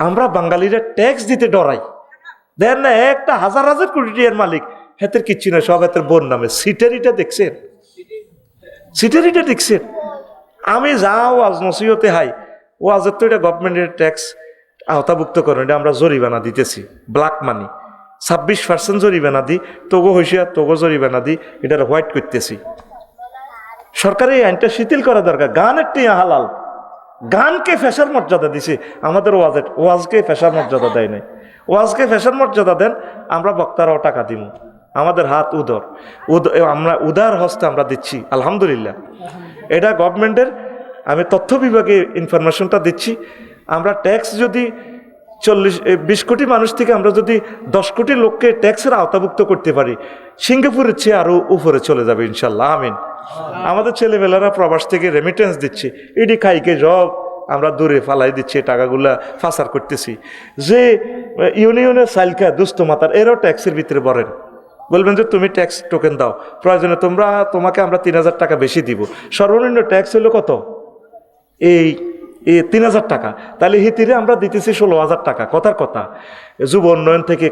আমরা বাঙালিরা ট্যাক্স দিতে ডরাই। দেন না, একটা হাজার হাজার কোটি টাকার মালিক, হাতের কিচ্ছু না, সব হাতের বোন নামে। সিটারিটা দেখছেন? সিটারিটা দেখছেন? আমি যা ওয়াজ নসিহতে হাই, ওয়াজের তো এটা গভর্নমেন্টের ট্যাক্স আওতাভুক্ত করেন, এটা আমরা জরিমানা দিতেছি, ব্ল্যাক মানি 26% জরিমানা দিই, তোগো হইসিয়া তোগো জরিমানা দিই, এটার হোয়াইট করতেছি। সরকারের এই আইনটা শিথিল করা দরকার। গানের টিয়া হালাল, গানকে ফেশার মর্যাদা দিছে, আমাদের ওয়াজকে ফেশার মর্যাদা দেয় নাই। ওয়াজকে ফেশার মর্যাদা দেন, আমরা বক্তারাও টাকা দিব, আমাদের হাত আমরা উদার হস্তে আমরা দিচ্ছি, আলহামদুলিল্লাহ। এটা গভর্নমেন্টের, আমি তথ্য বিভাগে ইনফরমেশনটা দিচ্ছি। আমরা ট্যাক্স যদি 20 কোটি মানুষ থেকে আমরা যদি 10 কোটি লোককে ট্যাক্সের আওতাভুক্ত করতে পারি, সিঙ্গাপুরের চেয়ে আরো উপরে চলে যাবে ইনশাল্লাহ, আমিন। আমাদের ছেলেবেলারা প্রবাস থেকে রেমিটেন্স দিচ্ছে, এডি খাইকে সব আমরা দূরে ফালাই দিচ্ছি, টাকাগুলা ফাসার করতেছি। যে ইউনিয়নের সাইলকা দুস্থ মাতার, এরাও ট্যাক্সের ভিতরে বলেন, বলবেন যে তুমি ট্যাক্স টোকেন দাও, প্রয়োজনে তোমাকে আমরা 3000 টাকা বেশি দিব। সর্বনিম্ন ট্যাক্স হলো কত? এই 3000 টাকা। তাহলে হিতিরে আমরা দিতেছি 16,000 টাকা। কথার কথা, যুব উন্নয়ন থেকে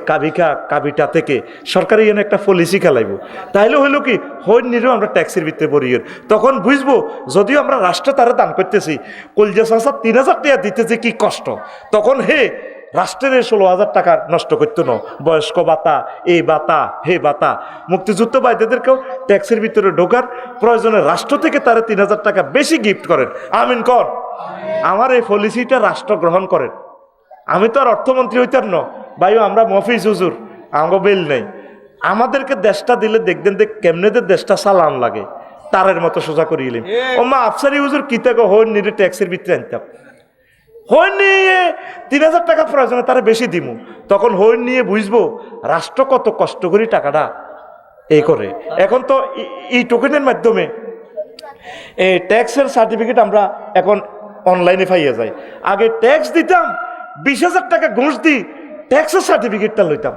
কাবিটা থেকে সরকারি এনে একটা পলিসি খেলাইব। তাইলে হইলো কি, নিরেও আমরা ট্যাক্সের ভিতরে বরিয়ের, তখন বুঝবো যদিও আমরা রাষ্ট্র তারা দান করতেছি, কলজা সাসা 3000 টাকা দিতেছে কি কষ্ট, তখন রাষ্ট্রের 16,000 টাকা নষ্ট করতো না। বয়স্ক ভাতা, এই ভাতা, হে ভাতা, মুক্তিযুদ্ধ ভাইদেরকেও ট্যাক্সের ভিতরে ঢোকার প্রয়োজনে রাষ্ট্র থেকে তারা 3000 টাকা বেশি গিফট করেন, আমিন কর। আমার এই পলিসিটা রাষ্ট্র গ্রহণ করেন। আমি তো আর অর্থমন্ত্রী হইতাম না ভাইও, আমরা মফিজ হুজুর, আমাকে বিল নেই। আমাদেরকে দেশটা দিলে দেখবেন যে কেমনেদের দেশটা চালান লাগে, তারের মতো সোজা করিয়ে ও মা আফসারি হুজুর কিতাকে হইন নিয়ে ট্যাক্সের ভিতরে আনতাম, হইন নিয়ে 3000 টাকা প্রয়োজনে তারা বেশি দিমু, তখন হইন নিয়ে বুঝবো রাষ্ট্র কত কষ্ট করি টাকাটা এই করে। এখন তো এই টোকেনের মাধ্যমে এই ট্যাক্সের সার্টিফিকেট আমরা এখন অনলাইনে পাইয়া যাই। আগে ট্যাক্স দিতাম, 20,000 টাকা ঘুষ দিই ট্যাক্সের সার্টিফিকেটটা লইতাম।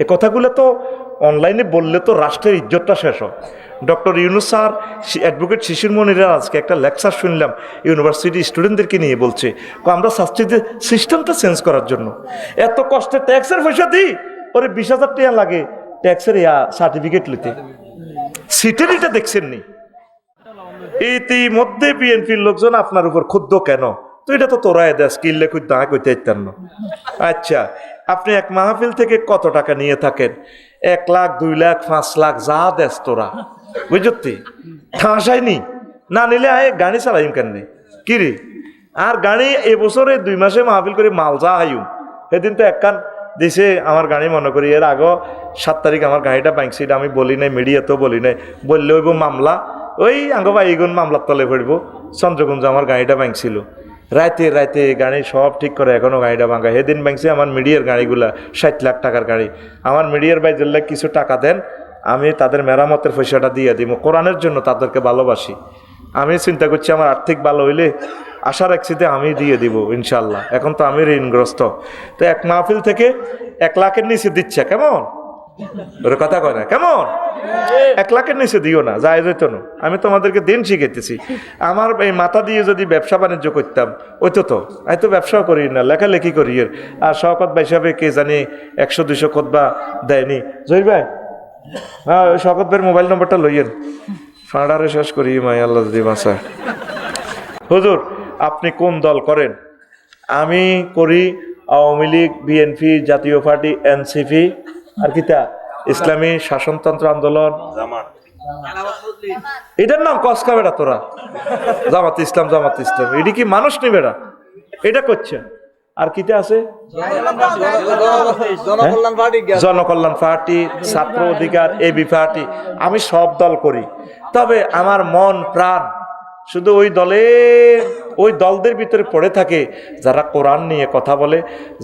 এ কথাগুলো তো অনলাইনে বললে তো রাষ্ট্রের ইজ্জতটা শেষ হয়। ডক্টর ইউনুস স্যার, অ্যাডভোকেট শিশির মনিরা আজকে একটা লেকচার শুনলাম, ইউনিভার্সিটি স্টুডেন্টদেরকে নিয়ে বলছে, আমরা চাচ্ছি যে সিস্টেমটা চেঞ্জ করার জন্য। এত কষ্টে ট্যাক্সের পয়সা দিই, ওরে 20,000 টাকা লাগে ট্যাক্সের সার্টিফিকেট নিতে। সিটারিটা দেখছেন নি? ইতিমধ্যে বিএনপির লোকজন আপনার উপর ক্ষুব্ধ কেন? তো এটা তো তোরাই দেশ কিনলে খুব দাঁড়া করতে ইত্যান। আচ্ছা, আপনি এক মাহফিল থেকে কত টাকা নিয়ে থাকেন? 1 লাখ, 2 লাখ, 5 লাখ, যা দেশ তোরা, বুঝতি ঠাঁসাইনি না নিলে আয় গাড়ি চালাইম কেন কিরে? আর গাড়ি এবছরে 2 মাসে মাহফিল করে মাল যা হাইম, সেদিন তো একখান দিছে আমার গাড়ি মনে করি। এর আগে 7 তারিখ আমার গাড়িটা ভাঙছি, এটা আমি বলি নাই, মিডিয়াতেও বলি নাই, বললে হইব মামলা, ওই আঙ্গ ভাইগুন মামলার তলে পড়ব। চন্দ্রগঞ্জ আমার গাড়িটা ভাঙছিল, রাতে গাড়ি সব ঠিক করে এখনো গাড়িটা ভাঙা। সেদিন ভাঙছে আমার মিডিয়ার গাড়িগুলা, 60 লাখ টাকার গাড়ি। আমার মিডিয়ার ভাই জেলে কিছু টাকা দেন, আমি তাদের মেরামতের পয়সাটা দিয়ে দিব। কোরআনের জন্য তাদেরকে ভালোবাসি। আমি চিন্তা করছি আমার আর্থিক ভালো হইলে আশা রাখছি যে আমি দিয়ে দিব ইনশাল্লাহ। এখন তো আমি ঋণগ্রস্ত, তো এক মাহফিল থেকে 1 লাখের নিচে দিচ্ছে, কেমন ওর কথা কয় না, কেমন 1 লাখের নিচে দিও না, যায় যেত না। আমি তোমাদেরকে দিন শিখাইতেছি। আমার এই মাথা দিয়ে যদি ব্যবসা বাণিজ্য করতাম, ওই তো আমি তো ব্যবসাও করি না, লেখালেখি করি। আর শওকত ভাই হিসাবে কে জানি 100-200 খুতবা দেয়নি। জহির ভাই, হ্যাঁ, ওই শওকত ভাইয়ের মোবাইল নম্বরটা লইয়েন, ফাঁড়ারে শেষ করি মাই আল্লাহ যদি বাঁচা। হুজুর, আপনি কোন দল করেন? আমি করি আওয়ামী লীগ, বিএনপি, জাতীয় পার্টি, এনসিপি, আর কিতা ইসলামী শাসনতন্ত্র আন্দোলন, এটার নাম কসকা বেড়া তোরা, জামাত ইসলাম। এটি কি মানুষ নেই বেড়া? এটা করছে। আর কিতা আছে? জনকল্যাণ পার্টি, ছাত্র অধিকার, এবি পার্টি। আমি সব দল করি, তবে আমার মন প্রাণ শুধু ওই দলদের ভিতরে পড়ে থাকে যারা কোরআন নিয়ে কথা বলে,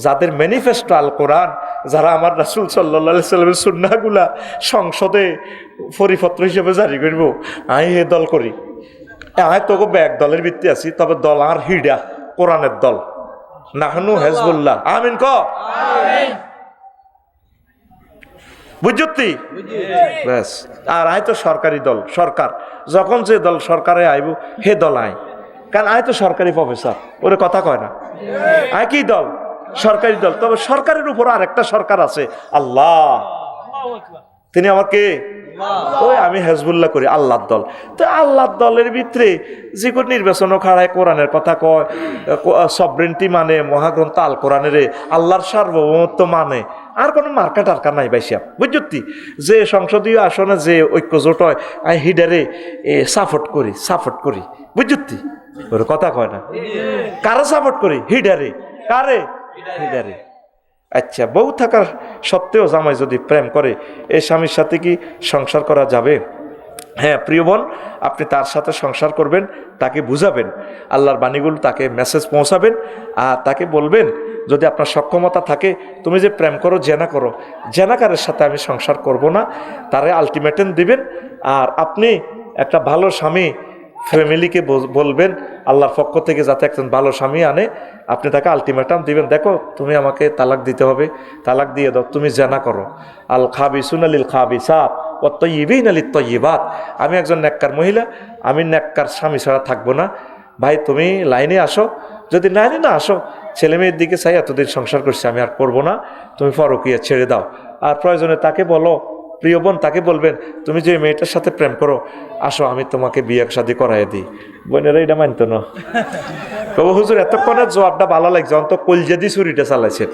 যাদের ম্যানিফেস্টো আল কোরআন, যারা আমার রাসূল সাল্লাল্লাহু আলাইহি সাল্লামের সুন্নাহগুলা সংসদে পরিপত্র হিসেবে জারি করব, আমি এ দল করি। আমি তোকে এক দলের ভিত্তি আছি, তবে দল আর হিডা কোরআনের দল, নাহনু হেজবুল্লাহ, আমিন ক বুঝতি ব্যাস। আর আয় তো সরকারি দল, সরকার যখন যে দল সরকারে আইব হে দল আয়, কারণ আয় তো সরকারি প্রফেসর, ওরে কথা কয় না। আয় কি দল? সরকারি দল। তবে সরকারের উপর আরেকটা সরকার আছে, আল্লাহ। তিনি আমাকে ওই আমি হেজবুল্লাহ করি, আল্লাহর দল। তো আল্লাহর দলের ভিতরে যে কোনো নির্বাচনও খাড়ায়, কোরআনের কথা কয়, সবরেন্টি মানে, মহাগ্রন্থ আল কোরআনের আল্লাহর সার্বভৌমত্ব মানে, আর কোনো মার্কা টার্কা নাই বাইসিয়া, বুঝতি? যে সংসদীয় আসনে যে ঐক্য জোট হয়, আমি হিডারে সাপোর্ট করি, বুঝতি? ওর কথা কয় না, কারে সাপোর্ট করি? হিডারে। কারে? হিডারে। আচ্ছা, বউ থাকার সত্ত্বেও জামাই যদি প্রেম করে, এই স্বামীর সাথে কি সংসার করা যাবে? হ্যাঁ প্রিয় বোন, আপনি তার সাথে সংসার করবেন, তাকে বুঝাবেন, আল্লাহর বাণীগুলো তাকে মেসেজ পৌঁছাবেন, আর তাকে বলবেন যদি আপনার সক্ষমতা থাকে, তুমি যে প্রেম করো, জেনা করো, জেনাকারের সাথে আমি সংসার করব না, তারে আলটিমেটাম দিবেন। আর আপনি একটা ভালো স্বামী ফ্যামিলিকে বলবেন, আল্লাহর পক্ষ থেকে যাতে একজন ভালো স্বামী আনে, আপনি তাকে আলটিমেটাম দিবেন, দেখো তুমি আমাকে তালাক দিতে হবে, তালাক দিয়ে দাও, তুমি জেনা করো। আল খাবিসুন লিল খাবিসাত ওয়াত তাইয়িবিনা লিত তাইয়িবাত। আমি একজন নেককার মহিলা, আমি নেককার স্বামী ছাড়া থাকবো না। ভাই তুমি লাইনে আসো, যদি লাইনে না আসো, ছেলে মেয়ের দিকে চাই, এতদিন সংসার করছি আমি আর করবো না, তুমি পরকীয়া ছেড়ে দাও। আর প্রয়োজনে তাকে বলো, প্রিয় বোন তাকে বলবেন, তুমি যে মেয়েটার সাথে প্রেম করো, আসো আমি তোমাকে বিয়ে শাদী করাই দিই। বোনেরা এটা মানতো না। তবু হুজুর এতক্ষণের জবাবটা ভালো লাগছে, অন্ত কলজা দিয়ে ছুরিটা চালাইছেন।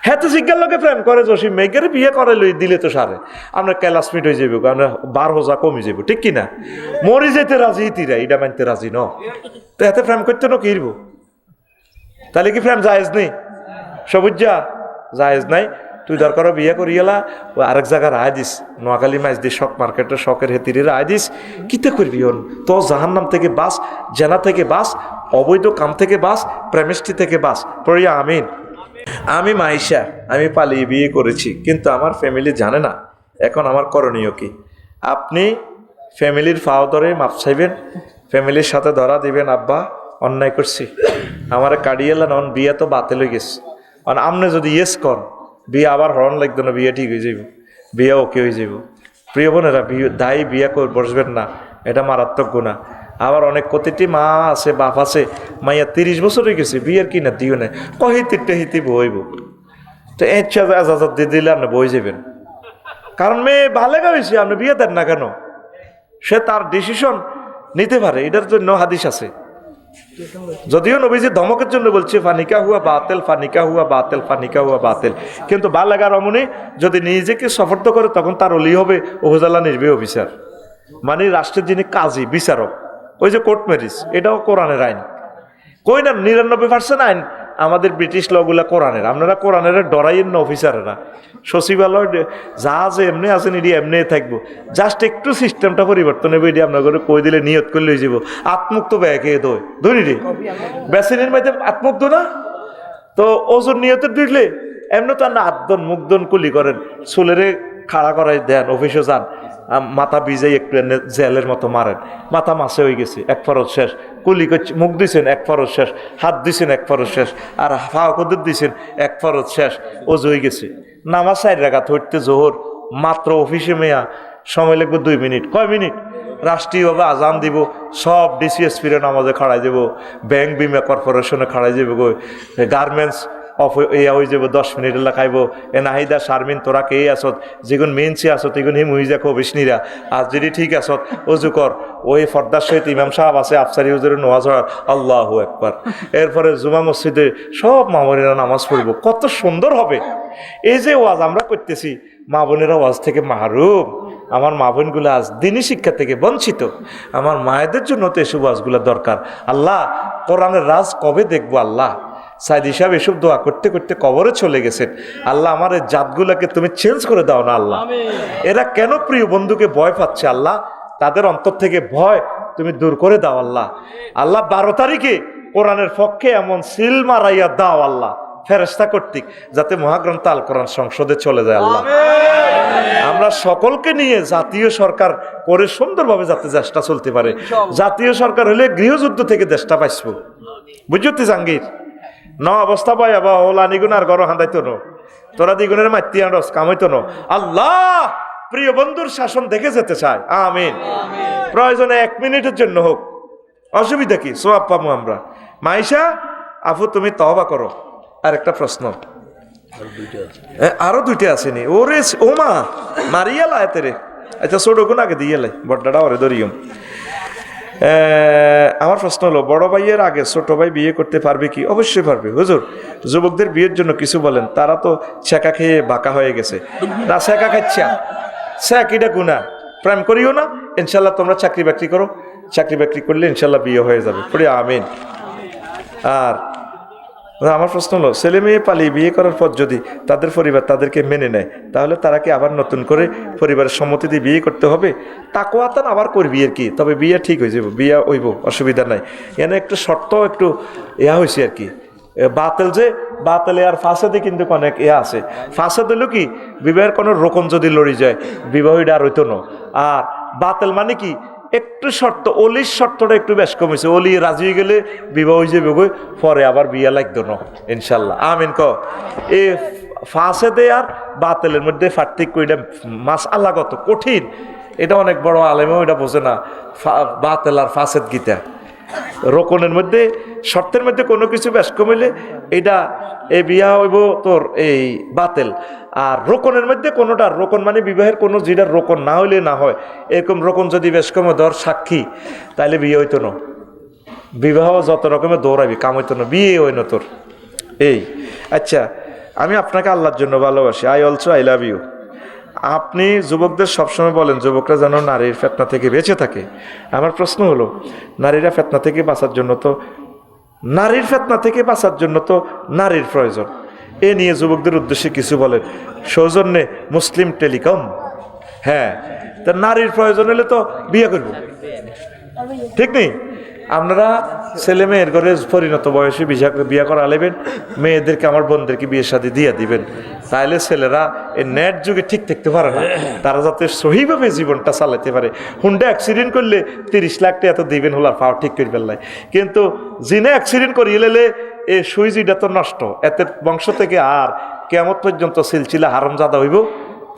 হ্যাঁ তো জিজ্ঞার লোকে প্রেম করে জসিম মেয়েকে বিয়ে করে লই দিলে তো সারে আমরা ক্লাসমেট হয়ে যাবো, আমরা 12,000 কমে যাবো, ঠিক কিনা? মরি যেতে রাজি তিরা, এটা মানতে রাজি ন, তো এতে প্রেম করতে না কিরব? তাহলে কি প্রেম জায়েজ নেই? সবুজা জায়েজ নাই। তুই দরকার বিয়ে করিয়েলা, ও আরেক জায়গায় রায় দিস, নোয়াখালী মাছ দিস, শখ মার্কেটের শখের হেতিরে রায় দিস, কিতে করবি? ওন তো জাহান্নাম থেকে বাস, জেনা থেকে বাস, অবৈধ কাম থেকে বাস, প্রেমিষ্টি থেকে বাস, পড়িয়া আমিন। আমি মাইশা, আমি পালিয়ে বিয়ে করেছি, কিন্তু আমার ফ্যামিলি জানে না। এখন আমার করণীয় কি? আপনি ফ্যামিলির ফাও ধরে মাপ চাইবেন, ফ্যামিলির সাথে ধরা দিবেন, আব্বা অন্যায় করছি, আমার কাড়িয়েলা নন, বিয়ে তো বাতিল হয়ে গেছে। আপনি যদি ইয়েস কর, বিয়ে আবার হরণ লাগতো না, বিয়ে ঠিক হয়ে যাব, বিয়ে ওকে হয়ে যাব। প্রিয় বোনেরা, দায়ী বিয়ে করে বসবেন না, এটা মারাত্মক গুনাহ। আবার অনেক প্রতিটি মা আছে, বাপ আছে, মাইয়া 30 বছর হয়ে গেছে, বিয়ের কিনা দিও না, কহিতে হিতি বইব, তো এজাজত দিয়ে দিলে আপনি বই যাবেন। কারণ মেয়ে বালেগা হয়েছে, আপনি বিয়ে দেন না কেন? সে তার ডিসিশন নিতে পারে, এটার জন্য হাদিস আছে। যদিও নবীজি ধমকের জন্য বলছে ফানিকা হুয়া বাতেল, ফানিকা হুয়া বাতেল, ফানিকা হুয়া বাতেল, কিন্তু বালেগা রমণী যদি নিজেকে সফর্দ করে, তখন তার অলি হবে উপজেলা নির্বাহী অফিসার, মানে রাষ্ট্রের যিনি কাজী বিচারক। ওই যে কোর্ট ম্যারেজ, এটাও কোরআনের আইন। কই না 99% আইন আমাদের ব্রিটিশ লগুলা কোরআনের। আপনারা কোরআনের ডরাইয়েন না অফিসারেরা, সচিবালয় যা আছে এমনি আছেন, এটি এমনি থাকবো, জাস্ট একটু সিস্টেমটা পরিবর্তন হবে, এটি আপনার করে কই দিলে নিয়ত করলে হয়ে যাব। আত্মুক্ত ব্যাগে ধরি রে বেসিনের মধ্যে আত্মুক্ত না, তো ওজন নিয়তের দিলে এমনি তো না আদন মুগ্ধন কুলি করেন, চুলেরে খাড়া করাই দেন, অফিসে যান, মাথা ভিজাই একটু জেলের মতো মারেন, মাথা মাছে হয়ে গেছে, এক ফরজ শেষ, কুলি করছে, মুখ দিছেন এক ফরজ শেষ, হাত দিছেন এক ফরজ শেষ, আর ফাও কদর দিছেন এক ফরজ শেষ, ওজ হয়ে গেছে। নামাজ 4 রাকাত হইতে জোহর, মাত্র অফিসে মেয়া সময় লাগবে 2 মিনিট। কয় মিনিট? রাষ্ট্রীয়ভাবে আজান দিব, সব ডিসিএসপিরে নামাজে খাড়াই যাব, ব্যাংক বিমা কর্পোরেশনে খাড়াই যাব, গো গার্মেন্টস অফ এয়া হয়ে যাব, 10 মিনিট লাগাইব। এ নাহিদা শারমিন তোরা কে আসত, যেগুন মেনসি আসত এগুন হি মুহিজা কো বিষ্ণীরা, আজ যদি ঠিক আসত অজু কর, ওই ফর্দার সহিত ইমাম সাহেব আছে, আফসারি হুজুরের নোয়াজ হওয়ার, আল্লাহু আকবার। এরপরে জুমা মসজিদে সব মা বোনেরা নামাজ পড়ব, কত সুন্দর হবে। এই যে ওয়াজ আমরা করতেছি, মা বোনেরা ওয়াজ থেকে মাহরুম, আমার মা বোনগুলো আজ দিনী শিক্ষা থেকে বঞ্চিত। আমার মায়েদের জন্য তো এসব ওয়াজগুলো দরকার। আল্লাহ কোরআনের রাজ কবে দেখবো? আল্লাহ সাইদি সাহেব এসব দোয়া করতে করতে কবরে চলে গেছেন। আল্লাহ আমার এই জাতগুলাকে তুমি চেঞ্জ করে দাও না আল্লাহ। এরা কেন প্রিয় বন্ধুকে ভয় পাচ্ছে আল্লাহ? তাদের অন্তর থেকে ভয় তুমি দূর করে দাও আল্লাহ। আল্লাহ 12 তারিখে কোরআনের পক্ষে এমন সিল মারাইয়া দাও আল্লাহ ফেরেশতা কর্তৃক, যাতে মহাগ্রন্থ আল কোরআন সংসদে চলে যায় আল্লাহ। আমরা সকলকে নিয়ে জাতীয় সরকার করে সুন্দরভাবে যাতে দেশটা চলতে পারে। জাতীয় সরকার হলে গৃহযুদ্ধ থেকে দেশটা বাঁচব, বুঝতে জাঙ্গির ন অবস্থা পাই আবার ওলা নিগুন আর গড় হাঁদাইতো ন, তোরা দ্বিগুণের মাতি আনস কামাইতো ন। আল্লাহ প্রিয় বন্ধুর শাসন দেখে যেতে চায়, আমিন। প্রয়োজনে 1 মিনিটের জন্য হোক, অসুবিধা কি? সোয়াব পাবো আমরা। মাইশা আপু তুমি তওবা করো, আরেকটা প্রশ্ন, আরো দুইটা আসেনি ওরে ওমা মারিয়া লাইতে রে। আচ্ছা ছোট গুণ আগে দিয়ে লাই, বড়টা ওরে ধরিয়ম। আমার প্রশ্ন হলো, বড় ভাইয়ের আগে ছোট ভাই বিয়ে করতে পারবে কি? অবশ্যই পারবে হুজুর। যুবকদের বিয়ের জন্য কিছু বলেন, তারা তো ছেঁকা খেয়ে বাঁকা হয়ে গেছে। না ছেঁকা খাচ্ছা, ছেঁকিটা গুণা। প্রেম করিও না, ইনশাল্লাহ তোমরা চাকরি বাকরি করো, চাকরি বাকরি করলে ইনশাল্লাহ বিয়ে হয়ে যাবে, পড়ি আমিন। আর আমার প্রশ্ন হলো, ছেলে মেয়ে পালিয়ে বিয়ে করার পর যদি তাদের পরিবার তাদেরকে মেনে নেয়, তাহলে তারা কি আবার নতুন করে পরিবারের সম্মতি দিয়ে বিয়ে করতে হবে? তাকওয়াতান আবার করবি আর কি, তবে বিয়ে ঠিক হয়ে যাবে, বিয়ে হইব, অসুবিধা নাই। এনে একটু শর্ত একটু ইয়া হয়েছে আর কি, বাতেল যে বাতেলে আর ফাঁসাদে কিন্তু অনেক ইয়া আছে। ফাঁসাদ হলো কি, বিবাহের কোনো রকম যদি লড়ি যায় বিবাহটা আর হইতো না। আর বাতেল মানে কি, একটু শর্ত, অলির শর্তটা একটু বেশ কমেছে, অলি রাজি হয়ে গেলে বিবাহ হয়ে যাবে গই, পরে আবার বিয়া লাগতো না ইনশাল্লাহ, আমিন ক। এ ফাঁসেদে আর বাতেলের মধ্যে পার্থক্য, এটা মাস আল্লাহগত কঠিন, এটা অনেক বড় আলেমেও এটা বোঝে না। বাতেল আর ফাঁসেদ গীতা রোকনের মধ্যে, শর্তের মধ্যে কোনো কিছু বেশ কমিলে এটা এই বিয়া হইব তোর এই বাতেল। আর রোকনের মধ্যে কোনোটা, রোকন মানে বিবাহের কোনো যেটা রোকন না হইলে না হয়, এরকম রোকন যদি বেশ কমে ধর সাক্ষী, তাইলে বিয়ে হইতো না। বিবাহ যত রকমের দৌড়াবি, কাম হইতো না, বিয়ে হই না তোর। এই আচ্ছা, আমি আপনাকে আল্লাহর জন্য ভালোবাসি, I also I love you. আপনি যুবকদের সবসময় বলেন যুবকরা যেন নারীর ফেতনা থেকে বেঁচে থাকে। আমার প্রশ্ন হলো, নারীরা ফেতনা থেকে বাঁচার জন্য তো, নারীর ফেতনা থেকে বাঁচার জন্য তো নারীর প্রয়োজন। এ নিয়ে যুবকদের উদ্দেশ্যে কিছু বলেন। সৌজন্যে মুসলিম টেলিকম। হ্যাঁ, তা নারীর প্রয়োজন হলে তো বিয়ে করব, ঠিক নেই? আপনারা ছেলে মেয়ের ঘরে পরিণত বয়সে বিয়ে করা নেবেন, মেয়েদেরকে আমার বোনদেরকে বিয়ের সাথে দিয়ে দিবেন, তাহলে ছেলেরা এই নেট যুগে ঠিক থাকতে পারে না, তারা যাতে সহিভাবে জীবনটা চালাতে পারে। হুন্ডা অ্যাক্সিডেন্ট করলে 30 লাখ টাকা তো দিবেন, হলার পাওয়ার ঠিক করে ফেললাই, কিন্তু জিনে অ্যাক্সিডেন্ট করিয়ে লেলে এই সুইজিটা তো নষ্ট, এতে বংশ থেকে আর কিয়ামত পর্যন্ত সিলসিলা হারামজাদা হইব,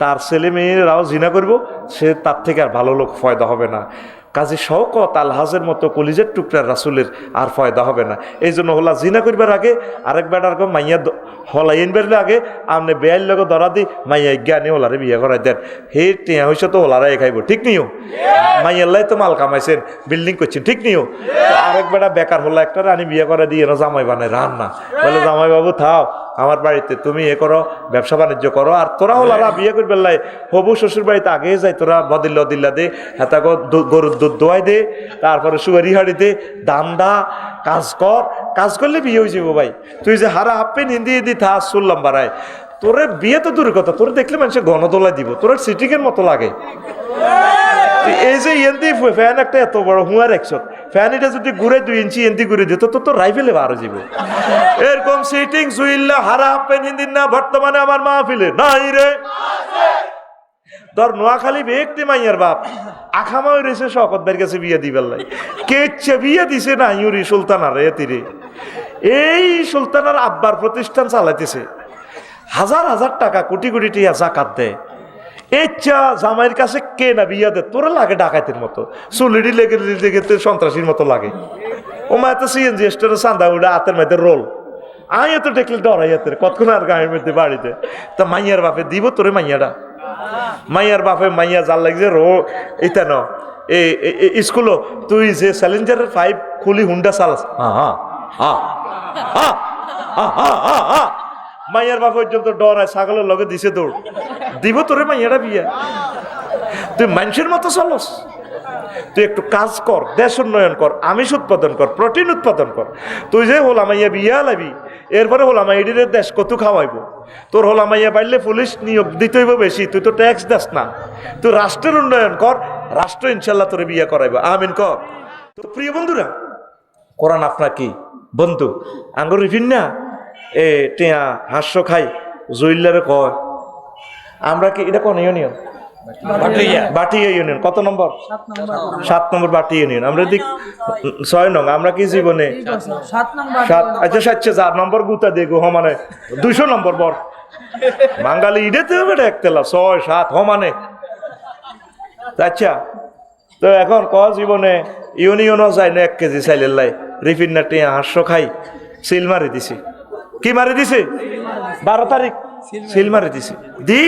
তার ছেলে মেয়েরাও জিনা করব, সে তার থেকে আর ভালো লোক ফয়দা হবে না। কাজী শওকত আলহাজের মতো কলিজের টুকরার রাসুলের আর ফয়দা হবে না। এই জন্য হলা জিনা করবার আগে আরেক বেটার মাইয়া হলাই বেরলে আগে আপনি বেয়ার লগে ধরা দি মাইয়া জ্ঞানী হলারে বিয়ে করাই দেন, হে টিয়া হয়েছে তো হলারাই খাইব, ঠিক নিও? মাইয়াল্লাই তো মাল কামাইছেন, বিল্ডিং করছেন, ঠিক নিও? আরেক বেটা বেকার হলা একটা রানি বিয়ে করে দিয়ে না জামাই বানাই রান না, বলে জামাই বাবু থাও আমার বাড়িতে, তুমি এ করো, ব্যবসা বাণিজ্য করো। আর তোরা হলারা বিয়ে করবে লাই হবু শ্বশুর বাড়িতে আগে যাই, তোরা বদিল্লা দে, হেতা গরুর দুধ দোয়াই দে, তারপরে সুগারি হাড়ি দে, দাম দা, কাজ কর, কাজ করলে বিয়ে হয়ে যাবো ভাই। তুই যে হারা হাপ্পে নিন্দি দি থা শুনলাম বাড়ায়, তোরে বিয়ে তো দূরের কথা, তোর দেখলে মানুষের গণদোলায় দিব, তোর সিটিকের মতো লাগে। এই যে এন্দি ফ্যান একটা এত বড় হুঁয়ার একশন ফ্যান, এটা যদি ঘুরে 2 ইঞ্চি এন্দি ঘুরে দিত তো তোর রাইফেলে বারো যাব। এরকম সিটিং সুইল্লা হারা হাপ্পেন হিন্দিন না বর্তমানে আমার মাহফিলে নাই রে। তোর নোয়াখালী ব্যক্তি মাইয়ার বাপ আখামা রয়েছে শকত বের কাছে বিয়ে দিবার লাই, কেচ্ছে বিয়ে দিছে না ইউরি সুলতানার এতিরে। এই সুলতানার আব্বার প্রতিষ্ঠান চালাইতেছে, হাজার হাজার টাকা কোটি কোটি টাকা জাকাত দেয়। ইচ্ছা জামাইয়ের কাছে কে না বিয়া দে, তোরা লাগে ডাকাতের মতো, চুলিডি লেগে লেগে সন্ত্রাসীর মতো লাগে। ও মা তো সিএনজি স্টোরে চান্দা উঠে হাতের মধ্যে রোল, আয় তো দেখলে ডরাই হাতের কতক্ষণ আর গায়ের মধ্যে বাড়িতে। তা মাইয়ার বাপে দিব তোরে মাইয়াটা, মাইয়ার বাপে মাইয়া জাল লাগছে রো এইটা ন স্কুলও তুই যে চ্যালেঞ্জারের 5 খুলি হুন্ডা চালাস, মাইয়ার বাপ পর্যন্ত ডরায়, ছাগলের লগে দিছে দৌড়, দিব তোরে মাইয়াটা বিয়া। তুই মানুষের মতো চলস, তুই একটু কাজ কর, দেশ উন্নয়ন কর, আমিষ উৎপাদন কর, প্রোটিন উৎপাদন কর। তুই যে হোলামাইয়া বিয়া লাবি, এরপরে হোলামাইডির দেশ কত খাওয়াইব? তোর হোলামাইয়া বাড়লে পুলিশ নিয়োগ দিতে হইব বেশি, তুই তো ট্যাক্স দেস না। তুই রাষ্ট্রের উন্নয়ন কর, রাষ্ট্র ইনশাল্লাহ তোরে বিয়া করাইব, আমিন কর। তো প্রিয় বন্ধুরা, কোরআন আপনার কি বন্ধু? আঙ্গুর রিফিন না এ টিয়া হাস্য খাই জুইল্লারে কয়, আমরা কি এটা কোন ইউনিয়ন? বাটিয়া ইউনিয়ন। কত নম্বর? 7 নম্বর বাটিয়া ইউনিয়ন। আমরা দিক 6 নং। আমরা কি জীবনে 7? আচ্ছা 7 নম্বর গুতা দেখো মানে 200 নম্বর বর বাঙালি ইডেতে হবে একতলা 6 7 মানে। আচ্ছা তো এখন ক জীবনে ইউনিয়নও যায় না 1 কেজি চাইলের লাই রিফিন না টিয়া হাস্য খাই সিল মারি দিছি। কি মারি দিছে 12 তারিখ সিল মারি দিছে দি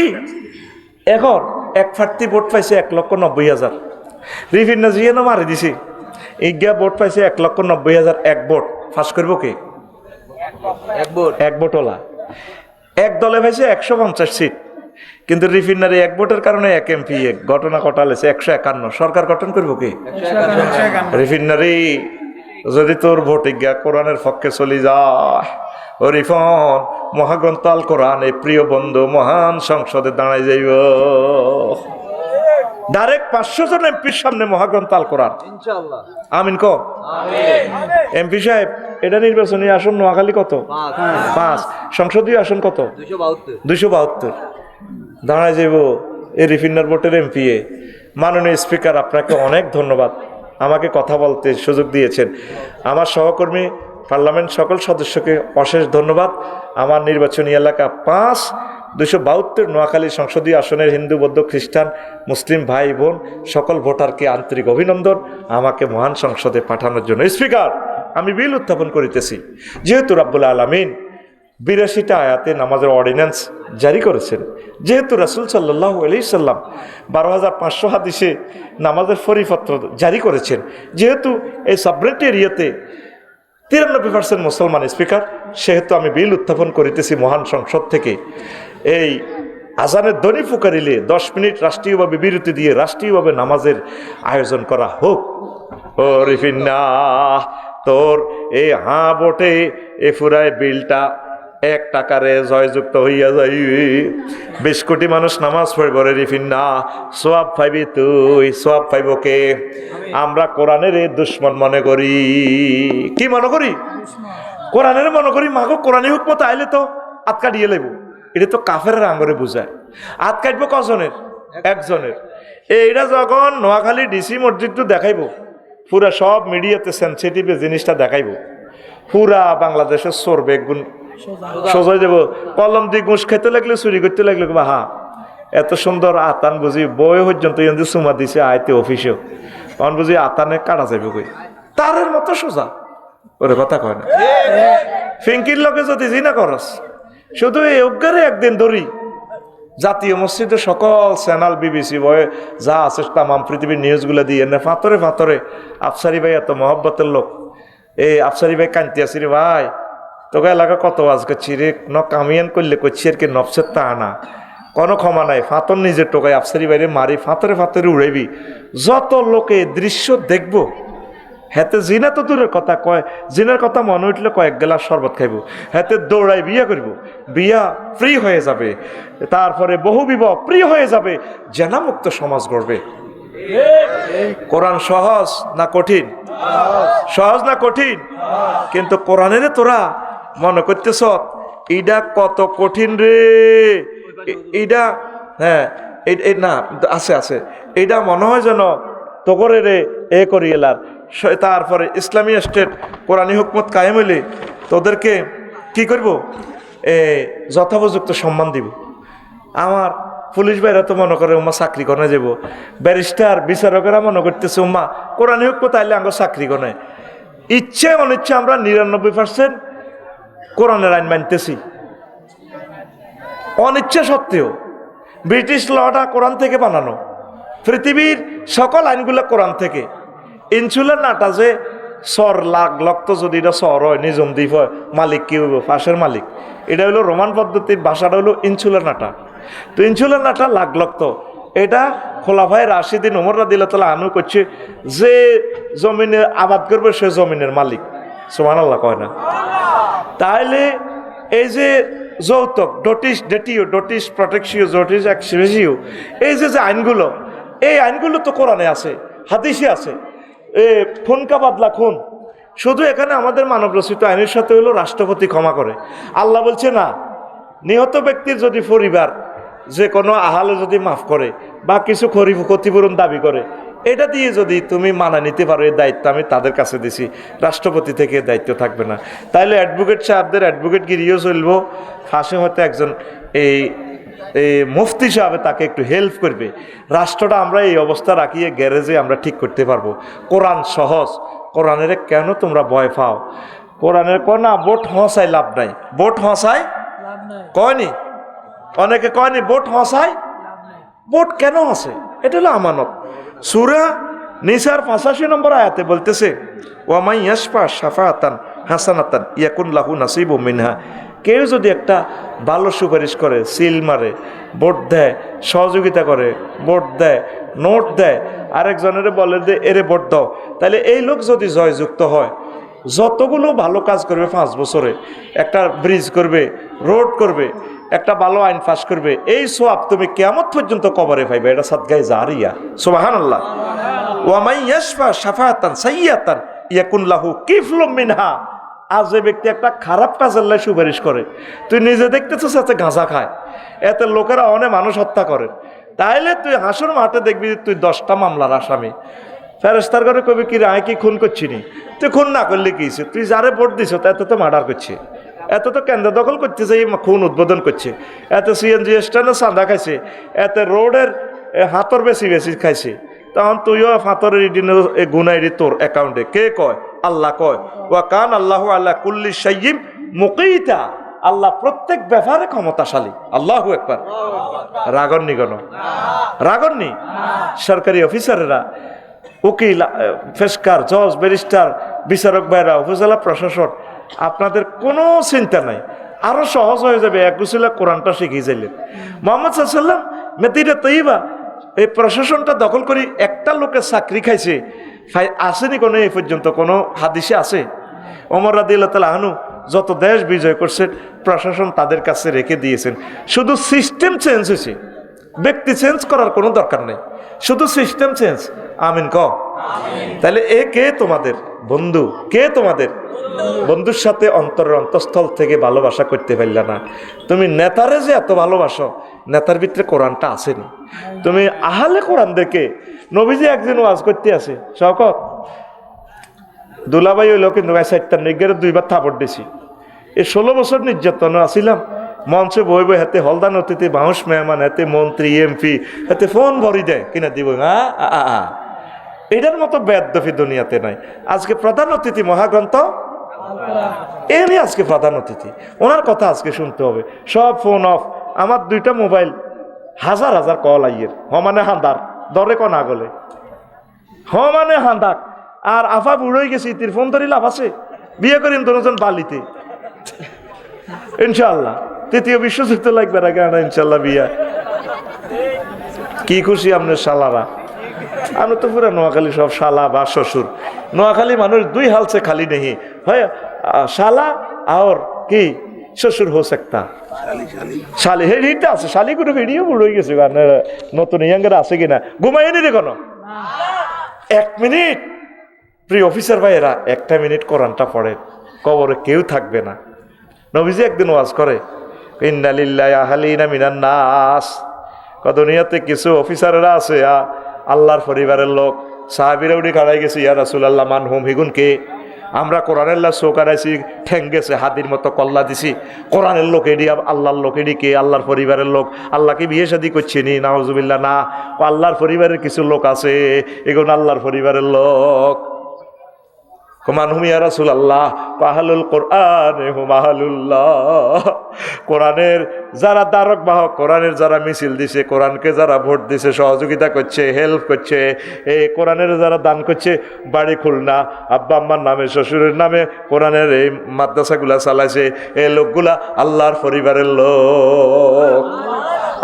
এখন এক প্রার্থী ভোট পাইছে 1,90,000 রিফিন নাজিয়ানো মারি দিছে ইজ্ঞা ভোট পাইছে 1,90,000 এক ভোট ফাঁস করবো কে এক ভোটওয়ালা এক দলে পাইছে 150 সিট কিন্তু রিফিনারি এক ভোটের কারণে এক এমপি ঘটনা ঘটালেছে 151 সরকার গঠন করবো কে রিফিনারি যদি তোর ভোট ইজ্ঞা কোরআনের পক্ষে চলে যায় ও রিফন মহাগ্রন্থ আল কোরআন এই প্রিয় বন্ধু মহান সংসদে দাঁড়াই যাইব ডাইরেক্ট 500 জন এমপির সামনে মহাগ্রন্থ আল কোরআন ইনশাআল্লাহ আমিন কো এমপি সাহেব এটা নির্বাচনী আসন নোয়াখালী কত 5 সংসদীয় আসন কত 272 দাঁড়ায় যাইব এই রিফিনার ভোটের এমপি মাননীয় স্পিকার আপনাকে অনেক ধন্যবাদ আমাকে কথা বলতে সুযোগ দিয়েছেন আমার সহকর্মী পার্লামেন্ট সকল সদস্যকে অশেষ ধন্যবাদ আমার নির্বাচনী এলাকা 272 নোয়াখালী সংসদীয় আসনের হিন্দু বৌদ্ধ খ্রিস্টান মুসলিম ভাই বোন সকল ভোটারকে আন্তরিক অভিনন্দন আমাকে মহান সংসদে পাঠানোর জন্য স্পিকার আমি বিল উত্থাপন করিতেছি যেহেতু রাব্বুল আলামিন 82টা আয়াতে নামাজের অর্ডিন্যান্স জারি করেছেন যেহেতু রাসূল সাল্লাল্লাহু আলাইহি সাল্লাম 12,500 হাদিসে নামাজের পরিপত্র জারি করেছেন যেহেতু এই সাবরেন্ট এরিয়াতে 93% মুসলমান স্পিকার সেহেতু আমি বিল উত্থাপন করিতেছি মহান সংসদ থেকে এই আজানের ধ্বনি ফুকারিলে 10 মিনিট রাষ্ট্রীয়ভাবে বিরতি দিয়ে রাষ্ট্রীয়ভাবে নামাজের আয়োজন করা হোক ও রিফিন্না তোর এই ভোটে এ ফুরায় বিলটা 1 টাকারে জয়যুক্ত হইয়া যাই 20 কোটি মানুষ নামাজ পড়ব রে রিফিন্না সওয়াব পাইবি তুই সওয়াব পাইব কে আমরা কোরআনের দুশমন মনে করি কি মনে করি কোরআনের মনে করি মাগো কোরআনী হুকমত আইলে তো আত কাটিয়ে লাইব এটা তো কাফেরের আঙ্গরে বুঝায় আত কাটবো কজনের একজনের এইটা যখন নোয়াখালী ডিসি মসজিদ দেখাইব পুরা সব মিডিয়াতে সেন্সিটিভ জিনিসটা দেখাইব পুরা বাংলাদেশের সরবে গুণ সোজাই দেব কলম দিয়ে ঘুষ খেতে লাগলে চুরি করতে লাগলে বা হা এত সুন্দর আতান বুঝি বই পর্যন্ত চুমা দিছে আইতে অফিসেও তখন বুঝি আতানে কাটা যাবে কই তারের মতো সোজা ওরে কথা কয় না ফিঙ্কির লোকে যদি জিনা করস শুধু এই অজ্ঞারে একদিন ধরি জাতীয় মসজিদে সকল চ্যানেল বিবিসি বয়ে যা আছে তামাম পৃথিবীর নিউজগুলো দিয়ে না ফাতরে ফাতরে আফসারি ভাই এত মহব্বতের লোক এই আফসারি ভাই কান্তি আসি রে ভাই তোকে এলাকা কত আজ করছি রে ন কামিয়ান করলে করছি আর কি নফসের তা আনা কোনো ক্ষমা নাই ফাতর নিজের টোকায় আফসারি বাইরে মারি ফাতরে ফাতরে উড়াইবি যত লোকে দৃশ্য দেখবো হেতে জিনা তো দূরের কথা কয় জিনার কথা মনে উঠলে কয়েক গ্লাস শরবত খাইব হেতে দৌড়াই বিয়া করব বিয়া ফ্রি হয়ে যাবে তারপরে বহু বিবাহ ফ্রি হয়ে যাবে জেনামুক্ত সমাজ গড়বে কোরআন সহজ না কঠিন সহজ না কঠিন কিন্তু কোরআনের তোরা মনে করতেছ এইটা কত কঠিন রে এইটা হ্যাঁ না আছে আছে এইটা মনে হয় যেন তোরে রে এ করি এলার তারপরে ইসলামী স্টেট কোরআনী হুকমত কায়েম হইলে তোদেরকে কি করব যথোপযুক্ত সম্মান দিব আমার পুলিশ ভাইরা তো মনে করে উম্মা চাকরি করে যাব ব্যারিস্টার বিচারকেরা মনে করতেছে উম্মা কোরআনী হুকমত আইলে আঙ্গ চাকরি করে ইচ্ছে অনিচ্ছে আমরা 99% কোরআনের আইন মানতেছি অনিচ্ছা সত্ত্বেও ব্রিটিশ লটা কোরআন থেকে বানানো পৃথিবীর সকল আইনগুলো কোরআন থেকে ইনসুলার নাটা যে সর লাখ লক্ত যদি এটা সর হয় নিজম দ্বীপ হয় মালিক কি হইব ফাঁসের মালিক এটা হলো রোমান পদ্ধতির ভাষাটা হলো ইনসুলার নাটা তো ইনসুলার নাটা লাখ লক্ত এটা খোলাফায়ে রাশিদিন ওমর রাদিয়াল্লাহু আনহু করছে যে জমিনের আবাদ করবে সে জমিনের মালিক সুবহানাল্লাহ কয় না তাইলে এই যে যৌতুক ডোটিস প্রটেকশিও ডোটিস এক্সিও এই যে আইনগুলো এই আইনগুলো তো কোরআনে আছে হাদিসে আছে খুন কা বাদলা খুন শুধু এখানে আমাদের মানব রচিত আইনের সাথে হলো রাষ্ট্রপতি ক্ষমা করে আল্লাহ বলছে না নিহত ব্যক্তির যদি পরিবার যে কোনো আহালে যদি মাফ করে বা কিছু ক্ষতিপূরণ দাবি করে এটা দিয়ে যদি তুমি মানা নিতে পারো এই দায়িত্ব আমি তাদের কাছে দিছি রাষ্ট্রপতি থেকে দায়িত্ব থাকবে না তাইলে অ্যাডভোকেট সাহেবদের অ্যাডভোকেট গিরিও চলবো ফাঁসে হয়তো একজন এই মুফতি সাহেব তাকে একটু হেল্প করবে রাষ্ট্রটা আমরা এই অবস্থা রাখিয়ে গ্যারেজে আমরা ঠিক করতে পারবো কোরআন সহজ কোরআনের কেন তোমরা ভয় পাও কোরআনের কয় না বোট হসাই লাভ নাই, বোট হসাই কয়নি, অনেকে কয়নি বোট হসাই, বোট কেন হসে? এটা হলো আমানত। সূরা নিসার 85 নম্বর আয়াতে বলতেছে ওয়ামাই ইয়াশফা শাফাআতান হাসানাতান ইয়াকুন লাহু নাসিবুম মিনহা। কেউ যদি একটা ভালো সুপারিশ করে, সিল মারে, ভোট দেয়, সহযোগিতা করে, ভোট দেয়, নোট দেয়, আরেকজনের বলে যে এরে ভোট দাও, তাহলে এই লোক যদি জয়যুক্ত হয়, যতগুলো ভালো কাজ করবে 5 বছরে, একটা ব্রিজ করবে, রোড করবে, একটা ভালো আইন পাস করবে, এই সওয়াব তুমি কিয়ামত পর্যন্ত কবরে পাইবে। এটা সাদগায়ে জারিয়া। সুবহানাল্লাহ। ওয়া মান ইয়াশফা শাফাআতান সাইয়্যাতান ইয়াকুন লাহু কিফলুম মিনহা। আজ যে ব্যক্তি একটা খারাপ কাজের লাই সুপারিশ করে, তুই নিজে দেখতেছিস এতে গাঁজা খায়, এতে লোকেরা অনেক মানুষ হত্যা করে, তাইলে তুই হাসুর মাঠে দেখবি তুই 10টা মামলার আসামি। ফেরেশতার ঘরে কবি কি রায় কি খুন করছিনি? তুই খুন না করলে কি হয়েছে? তুই যারে ভোট দিছ এত তো মার্ডার করছে, এত তো কেন্দ্র দখল করতেছে, এই খুন উদ্বোধন করছে, এত সিএনজি স্ট্যান্ডে চাঁদা খাইছে, এত রোডের হাতর বেশি বেশি খাইছে। তখন তুইও ফাতরের গুনাইরি তোর অ্যাকাউন্টে। কে কয়? আল্লাহ কয় ওয়া কান আল্লাহু আলা কুল্লি শাইইন মুকিতা। আল্লাহ প্রত্যেক ব্যাপারে ক্ষমতাশালী। আল্লাহু আকবার। রাগন্নি গণ, রাগন্নি সরকারি অফিসারেরা, উকিল, ফেসকার, জজ, ব্যারিস্টার, বিচারক ভাইরা, উপজেলা প্রশাসন, আপনাদের কোনো চিন্তা নাই, আরো সহজ হয়ে যাবে এক গুছিলা কোরআনটা শিখিয়ে যাইলেন। মুহাম্মদ সাল্লাল্লাহু আলাইহি ওয়াসাল্লাম মদিনা তৈয়বা এই প্রশাসনটা দখল করি একটা লোকের চাকরি খাইছে, আসেনি কোনো এই পর্যন্ত কোনো হাদিসে আছে? ওমর রাদিয়াল্লাহু তাআলা আনহু যত দেশ বিজয় করছেন প্রশাসন তাদের কাছে রেখে দিয়েছেন, শুধু সিস্টেম চেঞ্জ হয়েছে, ব্যক্তি চেঞ্জ করার কোনো দরকার নেই, শুধু সিস্টেম চেঞ্জ। আমিন ক। তাহলে এ কে তোমাদের বন্ধু? কে তোমাদের বন্ধুর সাথে অন্তরের অন্তঃস্থল থেকে ভালোবাসা করতে পারলে না? তুমি নেতারে যে এত ভালোবাসো, নেতার ভিতরে কোরআনটা আসেনি। তুমি আহলে কোরআন দেখে, নবীজি একদিন ওয়াজ করতে আসে, শওকত দুলাভাই হইল কিন্তু 4টা নিগের 2বার থাপড় দিছি। এই 16 বছর নির্যাতন আসিলাম, মঞ্চে বই বই হাতে হলদান অতিথি, বাউস মেহমান হাতে, মন্ত্রী এমপি হাতে ফোন ভরি দেয় কিনা দিব। এটার মতো বেদফি দুনিয়াতে নাই। আজকে প্রধান অতিথি মহাগ্রন্থ, এরই আজকে প্রধান অতিথি, ওনার কথা আজকে শুনতে হবে। সব ফোন অফ। আমার 2টা মোবাইল, হাজার হাজার কল আইয়ের, মানে হান্দার দরে কন আগলে, মানে হান্দাক। আর আফা বুড়োই গেছি, তির ফোন ধরি লাভ আছে? বিয়ে করিম দুজন বালিতে ইনশাল্লাহ, 3য় বিশ্বযুদ্ধ লাগবে না কেন ইনশাল্লাহ বিয়া। কি খুশি আপনার শালারা। আমরা তো পুরা নোয়াখালী সব শালা বা শ্বশুর। নোয়াখালী মানুষ 2 হাল সে খালি নেই হয়, শালা আর কি শ্বশুর হো सकता শালি। হেডিটা আছে শালি করে ভিডিও বুড়ো হয়ে গেছে, নতুন ইয়াঙ্গেরা আছে কিনা ঘুমাইনি রে কোনো 1 মিনিট। প্রিয় অফিসার ভাইয়েরা 1টা মিনিট কোরআনটা পড়েন, কবরে কেউ থাকবে না। নবীজি একদিন ওয়াজ করে ইন্না লিল্লাহি আহলিনা মিনান নাস। দুনিয়াতে কিছু অফিসারেরা আছে আল্লাহর পরিবারের লোক। সাহাবীরা উঠে খাড়াই গেছে, ইয়া রাসূলুল্লাহ মান হুম, হিগুন কে? আমরা কোরআনের লা চৌকারাইছি, ঠেং গেছে, হাতির মতো কল্লা দিছি। কোরআনের লোক এডি, আল্লাহর লোক এডি কে? আল্লাহর পরিবারের লোক। আল্লাহকে বিয়ে শাদী করছে নি? নাউজুবিল্লাহ না। আল্লাহর পরিবারের কিছু লোক আছে, এগুলো আল্লাহর পরিবারের লোক। মান হুম ইয়া রাসূলুল্লাহ? আহলুল কোরআন হুম আহলুল্লাহ। কোরআনের যারা দ্বারক বাহক, কোরআনের যারা মিছিল দিছে, কোরআনকে যারা ভোট দিছে, সহযোগিতা করছে, হেল্প করছে, এই কোরআনের যারা দান করছে, বাড়ি খুলনা আব্বা আম্মার নামে, শ্বশুরের নামে কোরআনের এই মাদ্রাসাগুলা চালাইছে, এই লোকগুলা আল্লাহর পরিবারের লোক।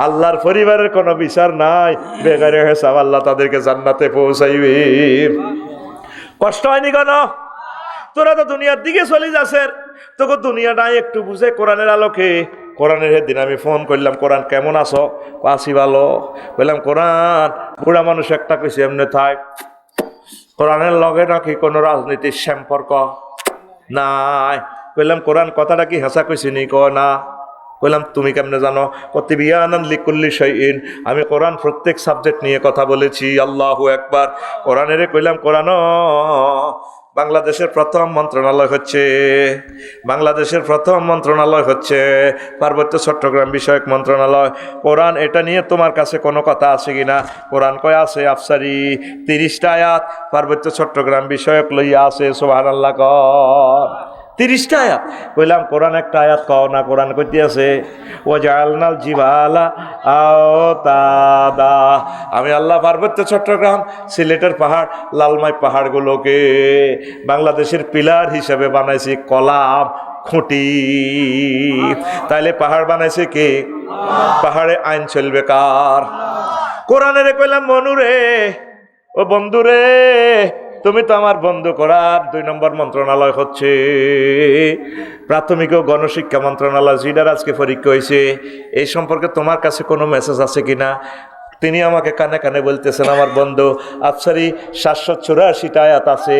আল্লাহর পরিবারের কোনো বিচার নাই, বেগারে হিসাব আল্লাহ তাদেরকে জান্নাতে পৌঁছাইবে। কষ্ট হয়নি কেন? তোরা তো দুনিয়ার দিকে চলে যাচ্ছে, তোকে দুনিয়াটাই একটু বুঝে কোরআনের আলোকে। কোরআনের দিন আমি ফোন করলাম, কোরআন কেমন আছো? আসি ভালো। বললাম কোরআন, বুড়া মানুষ একটা কইছে এমনি থাক, কোরআনের লগে নাকি কোনো রাজনীতির সম্পর্ক নাই। বললাম কোরআন কথাটা কি হাসা কইছি নি? না। বললাম তুমি কেমনে জানো? তিবিয়ানান লিকুল্লি শাইইন। আমি কোরআন প্রত্যেক সাবজেক্ট নিয়ে কথা বলেছি। আল্লাহু আকবার। কোরআনেরে কইলাম কোরআন বাংলাদেশের প্রথম মন্ত্রণালয় হচ্ছে, বাংলাদেশের প্রথম মন্ত্রণালয় হচ্ছে পার্বত্য চট্টগ্রাম বিষয়ক মন্ত্রণালয়। কোরআন এটা নিয়ে তোমার কাছে কোনো কথা আছে কিনা? কোরআন কয় আছে আফসারি 30টা আয়াত পার্বত্য চট্টগ্রাম বিষয়ক লইয়া আছে। সুবহানাল্লাহ। 30টা আয়াত কইলাম কোরআন একটা আয়াত কও না। কোরআন কইতে আছে ওয়াজআলনাল জিবালা আওতাদা, আমি আল্লাহ পার্বত্য চট্টগ্রাম সিলেটের পাহাড় লালমাই পাহাড়গুলোকে বাংলাদেশের পিলার হিসেবে বানাইছি কলাম খুঁটি। তাইলে পাহাড় বানাইছে কে? পাহাড়ে আইন চলবে কার? কোরআনের কইলাম মনুরে, ও বন্ধুরে, তুমি তো আমার বন্ধু করার 2 নম্বর মন্ত্রণালয় হচ্ছে প্রাথমিক ও গণশিক্ষা মন্ত্রণালয়, যেটার আজকে পরীক্ষা হয়েছে। এই সম্পর্কে তোমার কাছে কোনো মেসেজ আছে কিনা? তিনি আমাকে কানে কানে বলতেছেন, আমার বন্ধু আফসারি 784টা আয়াত আছে।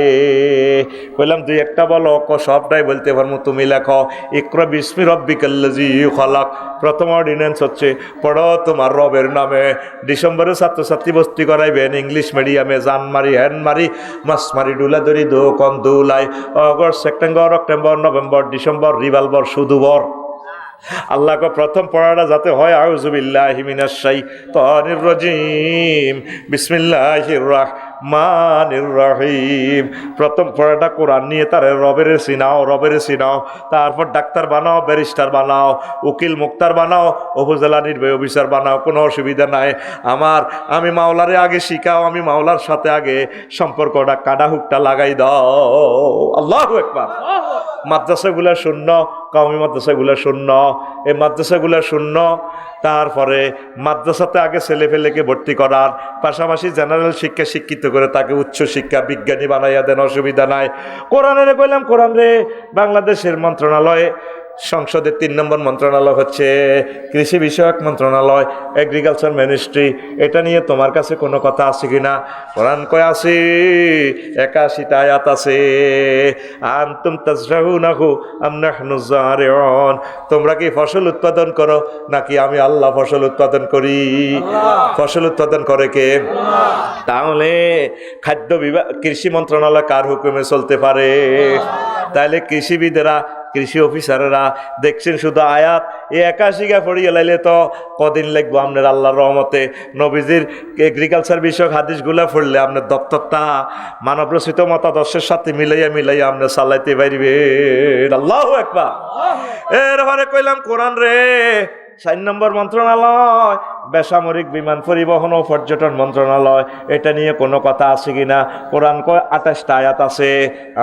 বললাম 2-1টা বলো। সবটাই বলতে পারবো, তুমি লেখো ইকরা বিসমি রব্বিকাল্লাযী খালাক। প্রথম অর্ডিন্যান্স হচ্ছে পড়ো তোমার রবের নামে। ডিসেম্বরে ছাত্রছাত্রী ভর্তি করাইবেন ইংলিশ মিডিয়ামে। জানমারি হ্যানমারি মাসমারি ডুলা দরি দো কন দুলাই August September October November December revolver শুধু বর। আল্লাহকে প্রথম পড়াটা যাতে হয় আউযু বিল্লাহি মিনাশ শাইতানির রাজিম বিসমিল্লাহির রাহমানির রহিম। প্রথম পড়াটা কোরআন নিয়ে তারে রবের চিনাও। তারপর ডাক্তার বানাও, ব্যারিস্টার বানাও, উকিল মুক্তার বানাও, উপজেলা নির্বাহী অফিসার বানাও, কোনো অসুবিধা নাই। আমি মাওলারে আগে শিখাও, আমি মাওলার সাথে আগে সম্পর্কটা কাডা হুকটা লাগাই দাও। আল্লাহু আকবার। মাদ্রাসাগুলা শূন্য, কওমি মাদ্রাসাগুলা শূন্য, এই মাদ্রাসাগুলা শূন্য। তারপরে মাদ্রাসাতে আগে ছেলে ফেলেকে ভর্তি করার পাশাপাশি জেনারেল শিক্ষা শিক্ষিত করে তাকে উচ্চ শিক্ষা বিজ্ঞানী বানাইয়া দেন, অসুবিধা নাই। কোরআনে কইলাম কোরআন রে বাংলাদেশের মন্ত্রণালয়ে সংসদের 3 নম্বর মন্ত্রণালয় হচ্ছে কৃষি বিষয়ক মন্ত্রণালয়, এগ্রিকালচার মিনিস্ট্রি। এটা নিয়ে তোমার কাছে কোনো কথা আছে কিনা? কোরআন কয় আছে, 81টা আয়াত আছে। আনতুম তাজরাউনাহু আম নাহনু যারিউন, তোমরা কি ফসল উৎপাদন করো নাকি আমি আল্লাহ ফসল উৎপাদন করি? ফসল উৎপাদন করে কে? তাহলে খাদ্য বিভাগ কৃষি মন্ত্রণালয় কার হুকুমে চলতে পারে? তাহলে কৃষিবিদেরা কৃষি অফিসারেরা দেখছেন শুধু আয়াত এই 81 পড়িয়ে লাইলে তো কদিন লাগবো আপনার আল্লাহর রহমতে। নবীজির এগ্রিকালচার বিষয়ক হাদিসগুলা পড়লে আপনার দপ্তরটা মানব রচিত মতাদর্শের সাথে মিলাইয়া আপনার চালাইতে পারবে। আল্লাহু আকবার। এরপরে কইলাম কোরআন রে 4 নম্বর মন্ত্রণালয় বেসামরিক বিমান পরিবহন ও পর্যটন মন্ত্রণালয়। এটা নিয়ে কোনো কথা আছে কিনা? কোরআন কয় 28টা আয়াত আছে।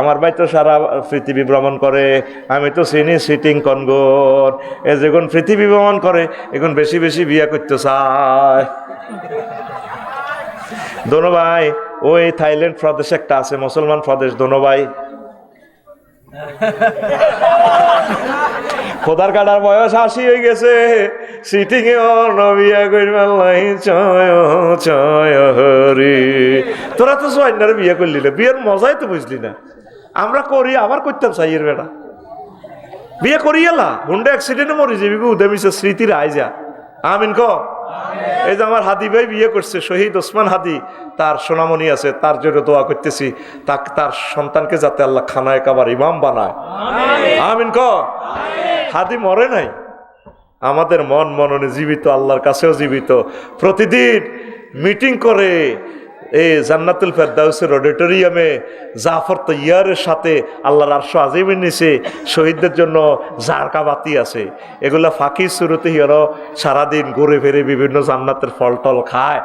আমার ভাই তো সারা পৃথিবী ভ্রমণ করে, আমি তো চিনি সিটিং কনগর। এ যখন পৃথিবী ভ্রমণ করে এখন বেশি বেশি বিয়া করতে চায়। দোনো ভাই ওই থাইল্যান্ড প্রদেশ একটা আছে মুসলমান প্রদেশ, দোনো ভাই খোদার কাটার বয়স 80 হয়ে গেছে, সিটিং এ নবিয়া কইমাল্লাই চয় চয় হরি। তোরা তো সোয়াইনারে বিয়ে করলি না, বিয়ের মজাই তো বুঝলি না। আমরা করি আবার করতাম সাইয়ের বেড়া বিয়ে করিয়ালা হুন্ডা অ্যাক্সিডেন্টে মরে যাবি উদামিছে স্মৃতির আইজা। আমিন ক। এই যে আমার হাদি ভাই বিয়ে করছে, শহীদ ওসমান হাদি, তার সোনামণি আছে, তার জন্য দোয়া করতেছি তার সন্তানকে যাতে আল্লাহ খানায় কাবার ইমাম বানায়। আমিন ক। হাদি মরে নাই, আমাদের মন মননে জীবিত, আল্লাহর কাছেও জীবিত। প্রতিদিন মিটিং করে এই জান্নাতুল ফেরদাউসের অডিটোরিয়ামে জাফর তৈয়ারের সাথে আল্লাহর আরশ আজিমের নিচে শহীদদের জন্য জারকা বাতি আছে। এগুলা ফাঁকি শুরুতে হিয়ারও সারাদিন ঘুরে ফিরে বিভিন্ন জান্নাতের ফল টল খায়।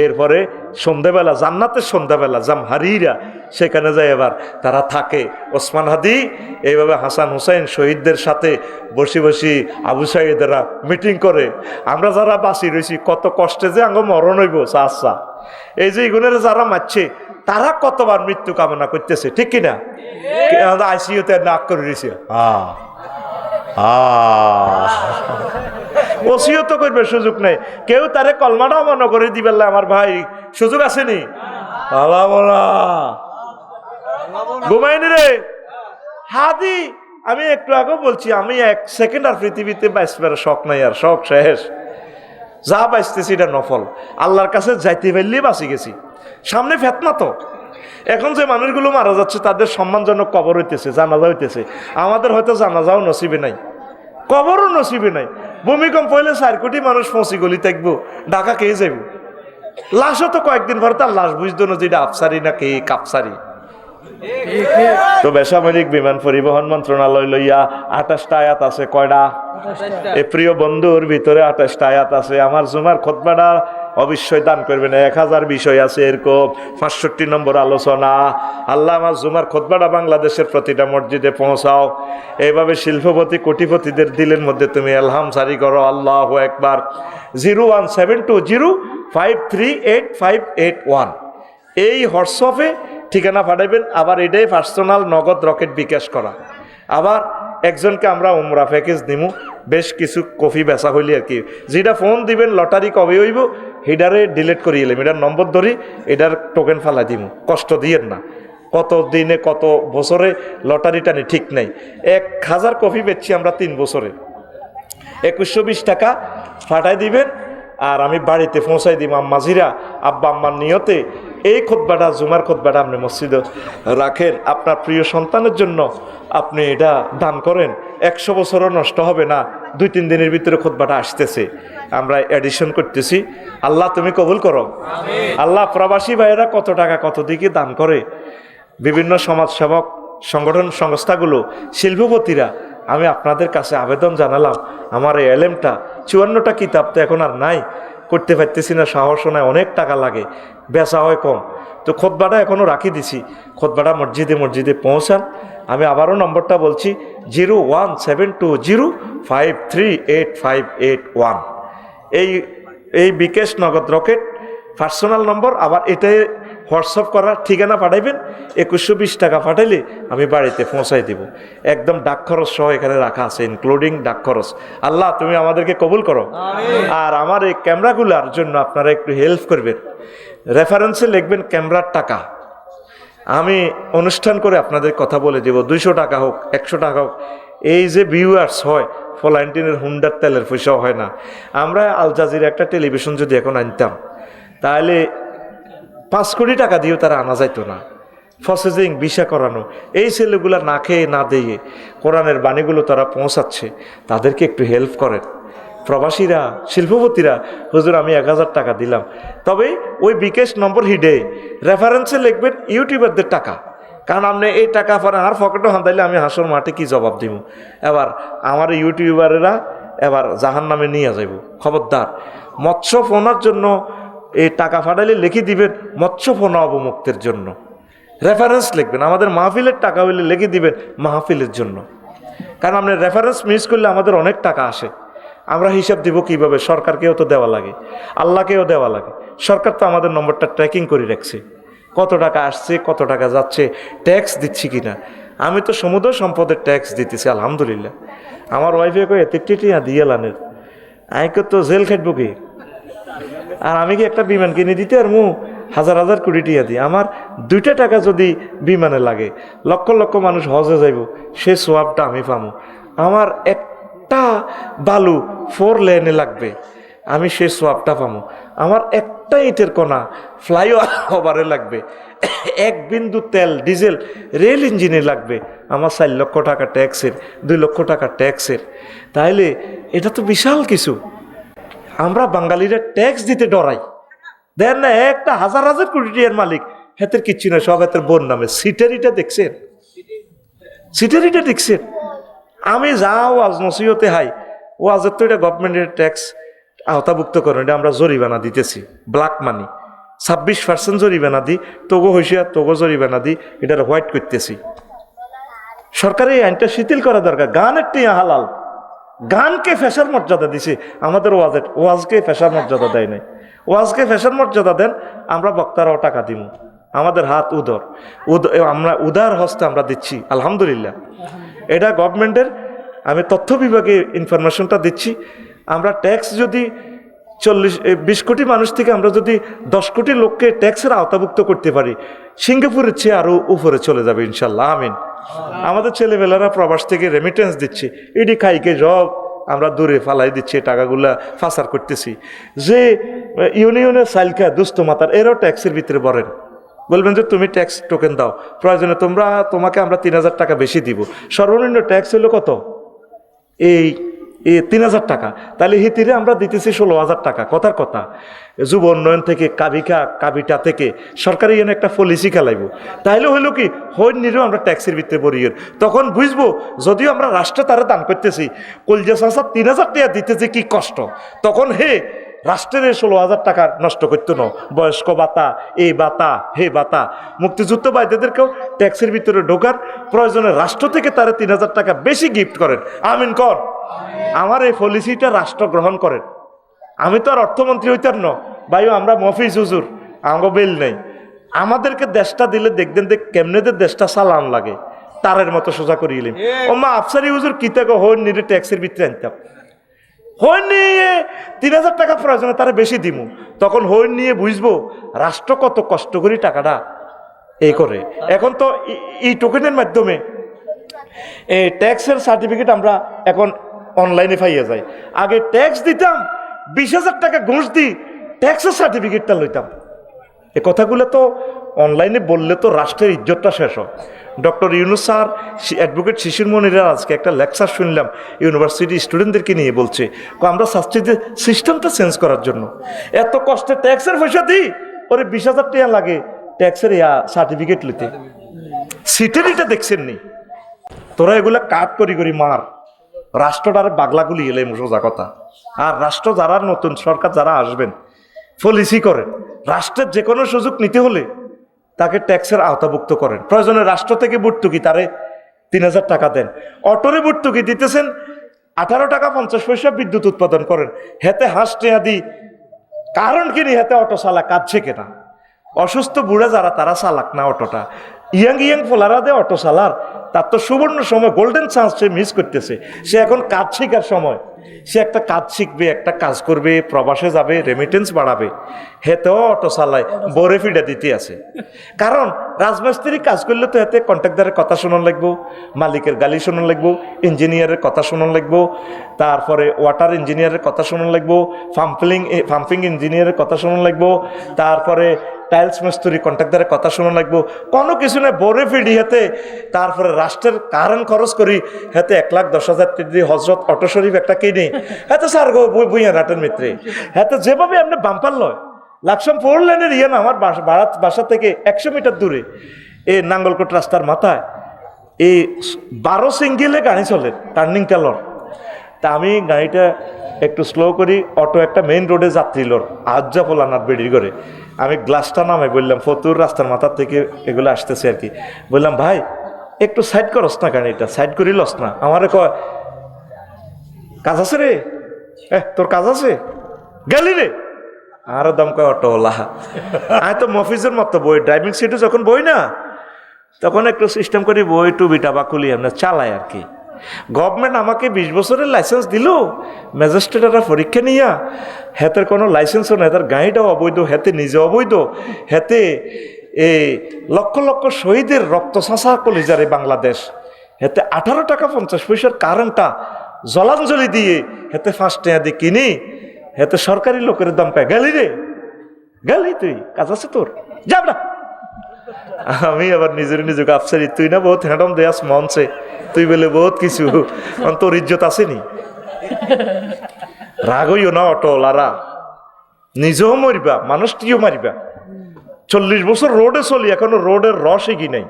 এরপরে সন্ধ্যাবেলা জান্নাতের সন্ধ্যাবেলা জামহারিরা সেখানে যায়, এবার তারা থাকে। ওসমান হাদি এইভাবে হাসান হুসাইন শহীদদের সাথে বসে বসে আবু সাইদেরা মিটিং করে। আমরা যারা বাঁচি রয়েছি কত কষ্টে যে আঙ্গ মরণ হইব আচ্ছা। এই যে এগুলোর যারা মারছে তারা কতবার মৃত্যু কামনা করতেছে, ঠিক কিনা? আইসিইউতে নাক করে দিয়েছে, ওসিও তো করবে সুযোগ নেই কেউ, তারে কলমাটাও মনে করে দিবেন আমার ভাই, সুযোগ আসেনি। ঘুমাইনি রে হাদি, আমি একটু আগে বলছি আমি 1 সেকেন্ড আর পৃথিবীতে বাঁচবার শখ নাই, আর শখ শেষ। যা বাঁচতেছি এটা নফল, আল্লাহর কাছে যাইতে পারলে বাঁচি গেছি। সামনে ফেতনা তো, এখন যে মানুষগুলো মারা যাচ্ছে তাদের সম্মানজনক কবর হইতেছে, জানাজা হইতেছে। আমাদের হয়তো জানাজাও নসিবে নাই, কবরও নসিবে নাই। ভূমিকম্প হইলে 4 কোটি মানুষ ফসি গলি থাকবো, ঢাকা কে যাইব? লাশও তো কয়েকদিন পর তার লাশ বুঝতো না যে এটা আফসারি না কে কাপসারি। তো বেসামরিক বিমান পরিবহন মন্ত্রণালয় লইয়া 28টা আয়াত আছে। কয়টা? এই প্রিয় বন্ধুর ভিতরে 28টা আয়াত আছে। আমার জুমার খুতবাটা অবশ্যই দান করবেন। 1000 বিষয় আছে এরকম 65 নম্বর আলোচনা। আল্লাহ আমার জুমার খুতবাটা বাংলাদেশের প্রতিটা মসজিদে পৌঁছাও। এইভাবে শিল্পপতি কোটিপতিদের দিলের মধ্যে তুমি এলহাম জারি করো। আল্লাহু আকবার। 01720538581 এই হোয়াটসঅ্যাপে ঠিকানা পাঠাবেন। আবার এটাই পার্সোনাল নগদ রকেট বিকাশ করা। আবার একজনকে আমরা উমরা প্যাকেজ দিমু, বেশ কিছু কফি বেচা হইলে আর কি। যেটা ফোন দিবেন লটারি কবে হইব হিডারে ডিলিট করিয়ে এলাম, এটার নম্বর ধরি, এটার টোকেন ফালাই দিমু। কষ্ট দিয়েন না। কত দিনে কত বছরে লটারিটা নেই ঠিক নেই। 1000 কফি বেচছি আমরা 3 বছরে। 2120 টাকা ফাটাই দিবেন আর আমি বাড়িতে পৌঁছাই দিব। আম্মাজিরা আব্বা আম্মার নিয়তে এই খুতবাটা জুমার খুতবাটা আপনি মসজিদে রাখেন। আপনার প্রিয় সন্তানের জন্য আপনি এটা দান করেন। 100 বছরও নষ্ট হবে না। 2-3 দিনের ভিতরে খুতবাটা আসতেছে, আমরা এডিশন করতেছি। আল্লাহ তুমি কবুল করো। আল্লাহ প্রবাসী ভাইয়েরা কত টাকা কত দিকে দান করে, বিভিন্ন সমাজসেবক সংগঠন সংস্থাগুলো, শিল্পপতিরা, আমি আপনাদের কাছে আবেদন জানালাম। আমার এই এলেমটা 54টা কিতাব তো এখন আর নাই, করতে পারতেছি না, সাহস নাই, অনেক টাকা লাগে, বেচা হয় কম। তো খুতবাটা এখনও রাখি দিছি। খুতবাটা মসজিদে মসজিদে পৌঁছান। আমি আবারও নম্বরটা বলছি, 01720538581। এই বিকাশ নগদ রকেট পার্সোনাল নম্বর। আবার এটাই হোয়াটসঅ্যাপ করার ঠিকানা পাঠাইবেন। 2120 টাকা পাঠাইলে আমি বাড়িতে পৌঁছাই দিব। একদম ডাক খরচ সহ এখানে রাখা আছে, ইনক্লুডিং ডাক খরচ। আল্লাহ তুমি আমাদেরকে কবুল করো। আর আমার এই ক্যামেরাগুলার জন্য আপনারা একটু হেল্প করবেন। রেফারেন্সে লিখবেন ক্যামেরার টাকা। আমি অনুষ্ঠান করে আপনাদের কথা বলে দেব। 200 টাকা হোক, 100 টাকা হোক। এই যে ভিউয়ার্স হয়, ফলাইন্টিনের হুন্ডার তেলের পয়সাও হয় না। আমরা আল জাজিরা একটা টেলিভিশন যদি এখন আনতাম, তাহলে 5 কোটি টাকা দিয়েও তারা আনা যাইতো না। প্রসেসিং, ভিসা করানো, এই ছেলেগুলা না খেয়ে না দিয়ে কোরআনের বাণীগুলো তারা পৌঁছাচ্ছে। তাদেরকে একটু হেল্প করেন। প্রবাসীরা, শিল্পপতিরা, হুজুর আমি 1000 টাকা দিলাম, তবে ওই বিকাশ নম্বর হিডে রেফারেন্সে লিখবেন ইউটিউবারদের টাকা। কারণ আপনি এই টাকা পরে আর পকেটে হাঁদাইলে আমি হাসর মাঠে কি জবাব দিব। এবার আমার ইউটিউবারেরা এবার জাহান নামে নিয়ে যাইব। খবরদার। মৎস্য ফোনার জন্য এই টাকা ফাটাইলে লিখে দিবেন মৎস্য ফোনা অবমুক্তের জন্য। রেফারেন্স লিখবেন। আমাদের মাহফিলের টাকা হইলে লিখে দিবেন মাহফিলের জন্য। কারণ আপনি রেফারেন্স মিস করলে আমাদের অনেক টাকা আসে। আমরা হিসাব দিব কিভাবে? সরকারকেও তো দেওয়া লাগে, আল্লাহকেও দেওয়া লাগে। সরকার তো আমাদের নম্বরটা ট্র্যাকিং করে রাখছে, কত টাকা আসছে, কত টাকা যাচ্ছে, ট্যাক্স দিচ্ছি কিনা। আমি তো সমুদ্র সম্পদের ট্যাক্স দিতেছি আলহামদুলিল্লাহ। আমার ওয়াইফে কয়ে 33 দিয়ে লানের আইকে তো জেল খাটবো কি। আর আমি কি একটা বিমান কিনে দিতে আর হাজার হাজার কোটি টিয়া দিই। আমার 2টা টাকা যদি বিমানে লাগে, লক্ষ লক্ষ মানুষ হজে যাইব, সে সোয়াবটা আমি পামো। আমার একটা বালু 4 লেনে লাগবে, আমি সে সোয়াবটা পামো। আমার একটা ইটের কণা ফ্লাইওভারে লাগবে, 1 বিন্দু তেল ডিজেল রেল ইঞ্জিনে লাগবে, আমার 4 লক্ষ টাকা ট্যাক্সের, 2 লক্ষ টাকা ট্যাক্সের। তাইলে এটা তো বিশাল কিছু। আমরা বাঙালিরা ট্যাক্স দিতে ডরাই। দেন না, একটা হাজার হাজার কোটি টাকার মালিক, হেতের কিচ্ছু না, সব হেতের বোন নামে। সিটারিটা দেখছেন? সিটারিটা দেখছেন? আমি যা ওয়াজ নসিহতে হাই, ওয়াজের তো এটা গভর্নমেন্টের ট্যাক্স আওতাভুক্ত করেন। এটা আমরা জরিমানা দিতেছি, ব্ল্যাক মানি 26% জরিমানা দিই। তোগো হইসিয়া তোগো জরিমানা দিই, এটার হোয়াইট করতেছি। সরকারের এই আইনটা শিথিল করা দরকার। গানের টিয়া হালাল, গানকে ফেশার মর্যাদা দিছে। আমাদের ওয়াজকে ফেশার মর্যাদা দেয় নাই। ওয়াজকে ফেশার মর্যাদা দেন, আমরা বক্তারাও টাকা দিব। আমাদের হাত আমরা উদার হস্তে আমরা দিচ্ছি আলহামদুলিল্লাহ। এটা গভর্নমেন্টের, আমি তথ্য বিভাগে ইনফরমেশনটা দিচ্ছি। আমরা ট্যাক্স যদি 20 কোটি মানুষ থেকে আমরা যদি 10 কোটি লোককে ট্যাক্সের আওতাভুক্ত করতে পারি, সিঙ্গাপুরের চেয়ে আরও উপরে চলে যাবে ইনশাল্লাহ। আমিন। আমাদের ছেলেবেলারা প্রবাস থেকে রেমিটেন্স দিচ্ছে, এটি খাইকে সব আমরা দূরে ফালাই দিচ্ছি, টাকাগুলা ফাঁসার করতেছি। যে ইউনিয়নের সাইলকা দুস্থ মাতার, এরাও ট্যাক্সের ভিতরে বলেন, বলবেন যে তুমি ট্যাক্স টোকেন দাও, প্রয়োজনে তোমাকে আমরা 3000 টাকা বেশি দিব। সর্বনিম্ন ট্যাক্স হলো কত? এই 3,000 টাকা, তাহলে হিতিরে আমরা দিতেছি 16,000 টাকা। কথার কথা, যুব উন্নয়ন থেকে কাবিটা থেকে সরকারি এনে একটা পলিসি খেলাইব, তাইলে হইলো কি হইন নিরেও আমরা ট্যাক্সের ভিতরে বরিয়ে তখন বুঝবো, যদিও আমরা রাষ্ট্রে তারা দান করতেছি, কলজা চাষা 3,000 টাকা দিতেছে কি কষ্ট, তখন রাষ্ট্রের 16,000 টাকা নষ্ট করতো না। বয়স্ক ভাতা, এই ভাতা, হে ভাতা, মুক্তিযুদ্ধ বাইদেরকেও ট্যাক্সের ভিতরে ঢোকার প্রয়োজনে রাষ্ট্র থেকে তারা 3,000 টাকা বেশি গিফট করেন। আমিন কর। আমার এই পলিসিটা রাষ্ট্র গ্রহণ করেন। আমি তো আর অর্থমন্ত্রী হইতার ন ভাই, আমরা মফিজ হুজুর, আমাকে বেল নেই। আমাদেরকে দেশটা দিলে দেখবেন যে কেমনেদের দেশটা চালান লাগে, তারের মতো সোজা করিয়ে ও মা আফসারি হুজুর কিতাকে হইন নিরে ট্যাক্সের ভিতরে আনতাম, হইন নিয়ে 3,000 টাকা প্রয়োজনে তারা বেশি দিমু, তখন হইন নিয়ে বুঝবো রাষ্ট্র কত কষ্ট করি টাকাটা এই করে। এখন তো এই টোকেনের মাধ্যমে এই ট্যাক্সের সার্টিফিকেট আমরা এখন অনলাইনে পাইয়া যাই। আগে ট্যাক্স দিতাম, 20,000 টাকা ঘুষ দিই ট্যাক্সের সার্টিফিকেটটা লইতাম। এ কথাগুলো তো অনলাইনে বললে তো রাষ্ট্রের ইজ্জতটা শেষ হয়। ডক্টর ইউনুস স্যার, অ্যাডভোকেট শিশির মনিরা আজকে একটা লেকচার শুনলাম ইউনিভার্সিটি স্টুডেন্টদেরকে নিয়ে, বলছে আমরা চাচ্ছি যে সিস্টেমটা চেঞ্জ করার জন্য। এত কষ্টে ট্যাক্সের পয়সা দিই, ওরে 20,000 টাকা লাগে ট্যাক্সের সার্টিফিকেট লিতে। সিটেরিটা দেখছেন নি তোরা, এগুলা কাট করি করি মার রাষ্ট্রটার বাগলাগুলি এলে সোজা কথা। আর রাষ্ট্র যারা নতুন সরকার যারা আসবেন, পলিসি করেন, রাষ্ট্রের যে কোনো সুযোগ নিতে হলে তাকে ট্যাক্সের আওতাভুক্ত করেন। প্রয়োজনে রাষ্ট্র থেকে ভর্তুকি তারে 3,000 টাকা দেন। অটোরে ভর্তুকি দিতেছেন 18 টাকা 50 পয়সা বিদ্যুৎ উৎপাদন করেন, হেতে হাঁস টেয়া দিই, কারণ কিনি হেতে অটো চালা কাঁদছে কেনা। অসুস্থ বুড়া যারা তারা চালাক না অটোটা, ইয়াং ফোলারা দে অটো চালার, তার তো সুবর্ণ সময়, গোল্ডেন চান্স সে মিস করতেছে। সে এখন কাজ শেখার সময়, সে একটা কাজ শিখবে, একটা কাজ করবে, প্রবাসে যাবে, রেমিটেন্স বাড়াবে, হেতেও অটো চালায়, বোরে ফিডা দিতে আছে। কারণ রাজমিস্ত্রি কাজ করলে তো হেতে কন্ট্রাক্টরের কথা শোনান লাগবো, মালিকের গালি শোনান লাগবো, ইঞ্জিনিয়ারের কথা শোনান লাগবো, তারপরে ওয়াটার ইঞ্জিনিয়ারের কথা শোনান লাগবো, পাম্পিং ইঞ্জিনিয়ারের কথা শোনান লাগবো, তারপরে টাইলস মিস্ত্রি কন্ট্রাক্টরের কথা শোনা লাগবো। কোনো কিছু না, বোরে ফিডি হেতে, তারপরে রাষ্ট্রের কারেন্ট খরচ করি হেতে 1,10,000 দিয়ে হজরত অটো শরীফ একটা কিনি, হেতে স্যার গো বুইয়া রাটের মিত্রে, হেতে যেভাবে আপনি বাম্পার লয় লাকসাম 4 লেনের না, আমার বাসা থেকে 100 মিটার দূরে এই নাঙ্গলকোট রাস্তার মাথায় এই 12 সিঙ্গেলে গাড়ি চলে, টার্নিং টেলর। তা আমি গাড়িটা একটু স্লো করি, অটো একটা মেইন রোডে যাত্রী লোর আজ্জা পোলানার বেড়ি করে, আমি গ্লাসটা নামাই বললাম, ফতুর রাস্তার মাথার থেকে এগুলো আসতেছে আর কি, বললাম ভাই একটু সাইড করস না, গাড়িটা সাইড করি লস না। আমারে কয় কাজ আছে রে, তোর কাজ আছে গেলি রে, আরো দাম কয় অটোওয়ালা। আমি তো মফিজের মতো বই, ড্রাইভিং সিটে যখন বই না, তখন একটু সিস্টেম করি বই টু বিটা বা খুলি আমরা চালাই আর কি। গভর্নমেন্ট আমাকে 20 বছরের লাইসেন্স দিল, ম্যাজিস্ট্রেটরা পরীক্ষা নিয়া, হেতের কোনো লাইসেন্সও না, হেতের গাড়িটাও অবৈধ, হেতে নিজে অবৈধ, হেতে এই লক্ষ লক্ষ শহীদের রক্ত সাঁচা কলিজারে বাংলাদেশ, হেতে 18 টাকা 50 পয়সার কারেন্টটা জলাঞ্জলি দিয়ে হেতে 5 টাকা দিয়ে কিনি, হেতে সরকারি লোকের দাম পায়। গেলি রে, গেলি তুই, কাজ আছে তোর, যাব না। আমি আবার নিজেকে আফসারি, তুই না বহুত হ্যাডম দেয়াস মঞ্চে, তুই বলে বহুত কিছু, তোর ইজ্জত আসেনি। রাগ হইও না অটোওয়ালারা, নিজেও মরিবা, মানুষটিও মারিবা। 40 বছর রোডে চলি, এখনো রোডের রস এগি নাই।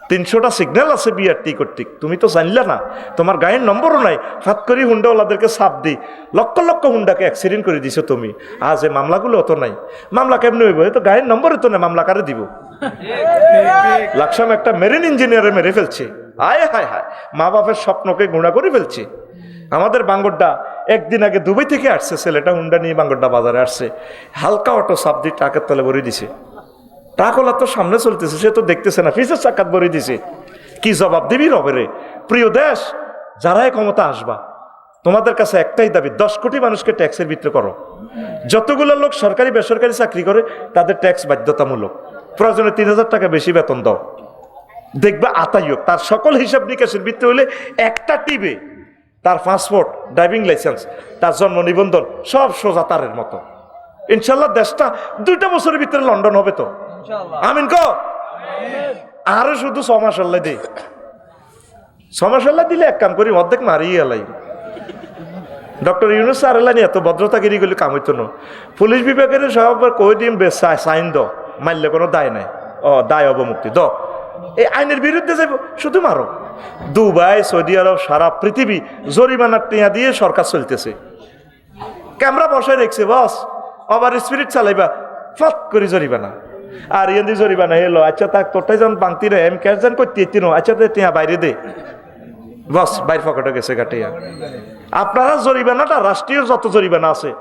300টা সিগন্যাল আছে বিআরটি কর্তৃক, তুমি তো জানলে না, তোমার গাড়ির নম্বরও নাই। ফাত করি হুন্ডাওয়ালাদেরকে চাপ দিই, লক্ষ লক্ষ হুন্ডাকে অ্যাক্সিডেন্ট করে দিছো তুমি। আজ এই মামলাগুলো অত নাই, মামলা কেমনি হইব? তো গাড়ির নম্বরে তো নেই, মামলা কারে দিব? লাকসাম একটা মেরিন ইঞ্জিনিয়ারে মেরে ফেলছে, আয় হায় হায়, মা বাপের স্বপ্নকে গুণা করে ফেলছে। আমাদের বাঙ্গরডা একদিন আগে দুবাই থেকে আসছে ছেলেটা, হুন্ডা নিয়ে বাঙ্গরডা বাজারে আসছে, হালকা অটো চাপ দিয়ে ট্রাকের তলে ভরে দিছে। ট্রাকওয়ালা তো সামনে চলতেছে, সে তো দেখতেছে না, পিছের চাকাত ভরে দিছে। কি জবাব দিবি রবেরে? প্রিয় দেশ, যারাই ক্ষমতা আসবা, তোমাদের কাছে একটাই দাবি, 10 কোটি মানুষকে ট্যাক্সের ভিতরে করো। যতগুলো লোক সরকারি বেসরকারি চাকরি করে তাদের ট্যাক্স বাধ্যতামূলক, প্রয়োজনে 3,000 টাকা বেশি বেতন দাও, দেখবে আতাইও তার সকল হিসাব নিকাশের ভিত্তি হইলে একটা টিবে তার পাসপোর্ট, ড্রাইভিং লাইসেন্স, তার জন্ম নিবন্ধন সব সোজা তারের মতো। ইনশাল্লাহ দেশটা 2টা বছরের ভিতরে লন্ডন হবে তো, আমিন কো। আরো শুধু 6 মাস আল্লাহ দিই, 6 মাস আল্লাহ দিলে এক কাম করি অর্ধেক মারিয়ে এলাই, ডক্টর ইউনুস আরেলানি এত ভদ্রতাগিরিগুলি কাম হইতো না। পুলিশ বিভাগের সব কই দিন সাইন দ, মারলে কোনো দায় নাই, দায় অবমুক্তি দ, এই আইনের বিরুদ্ধে যাইব শুধু মারো। দুবাই, সৌদি আরব, সারা পৃথিবী জরিমানার টিয়া দিয়ে সরকার চলতেছে। ক্যামেরা বসায় রেখছে, বস ওভার স্পিরিট চালাইবা ফট করে জরিমানা। আর ইয়ে জরিমানা এলো, আচ্ছা তাক তোরটাই যখন বাংতি রে এম ক্যাশ যান করতে আচ্ছা টিয়া বাইরে দে, বস বাইর পকেটে গেছে গাটিয়া। আপনারা জরিমানাটা রাষ্ট্রীয় যত জরিমানা আছে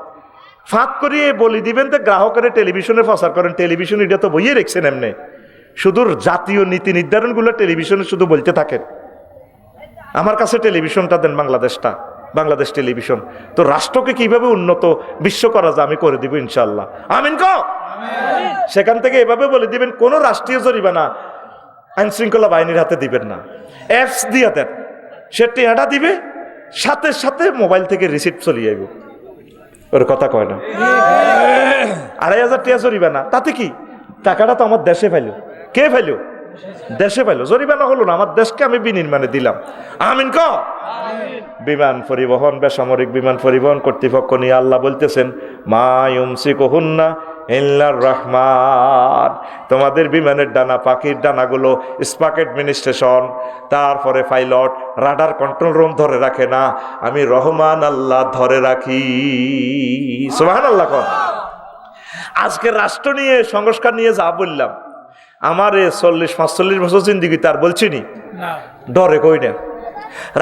ফাঁক করিয়ে বলি দিবেন তো গ্রাহকের টেলিভিশনে প্রচার করেন। টেলিভিশন এটা তো বইয়ে রেখছেন এমনি, শুধু জাতীয় নীতি নির্ধারণগুলো টেলিভিশনে শুধু বলতে থাকেন। আমার কাছে টেলিভিশনটা দেন, বাংলাদেশটা, বাংলাদেশ টেলিভিশন। তো রাষ্ট্রকে কিভাবে উন্নত বিশ্ব করা যায় আমি করে দিব ইনশাল্লাহ, আমিন ক। সেখান থেকে এভাবে বলে দিবেন কোন রাষ্ট্রীয় জরিমানা আইন শৃঙ্খলা বাহিনীর হাতে দিবেন না, অ্যাপস দিয়ে দেন, সে টেয়াটা দিবে, সাথে সাথে মোবাইল থেকে রিসিপ্ট চলিয়ে আইব। ওর কথা কয় না, ২,৫০০ টাকা জরিমানা, তাতে কি টাকাটা তো আমার দেশে পাইল। কে পাইল? দেশে পাইল। জরিমানা হলো না, আমার দেশকে আমি বিনির্মাণে দিলাম, আমিন ক। বিমান পরিবহন, বেসামরিক বিমান পরিবহন কর্তৃপক্ষ নিয়ে আল্লাহ বলতেছেন, মা ইউমসিকুহুন্না ইল্লার রহমান, তোমাদের বিমানের ডানা, পাখির ডানাগুলো স্পাক অ্যাডমিনিস্ট্রেশন, তারপরে পাইলট, রাডার কন্ট্রোল রুম ধরে রাখে না, আমি রহমান আল্লাহ ধরে রাখি। সুবহানাল্লাহ। আজকে রাষ্ট্র নিয়ে সংস্কার নিয়ে যা বললাম, আমার ৪০-৪৫ বছর জিন্দিগি তার বলছি নি, ডরে কই না।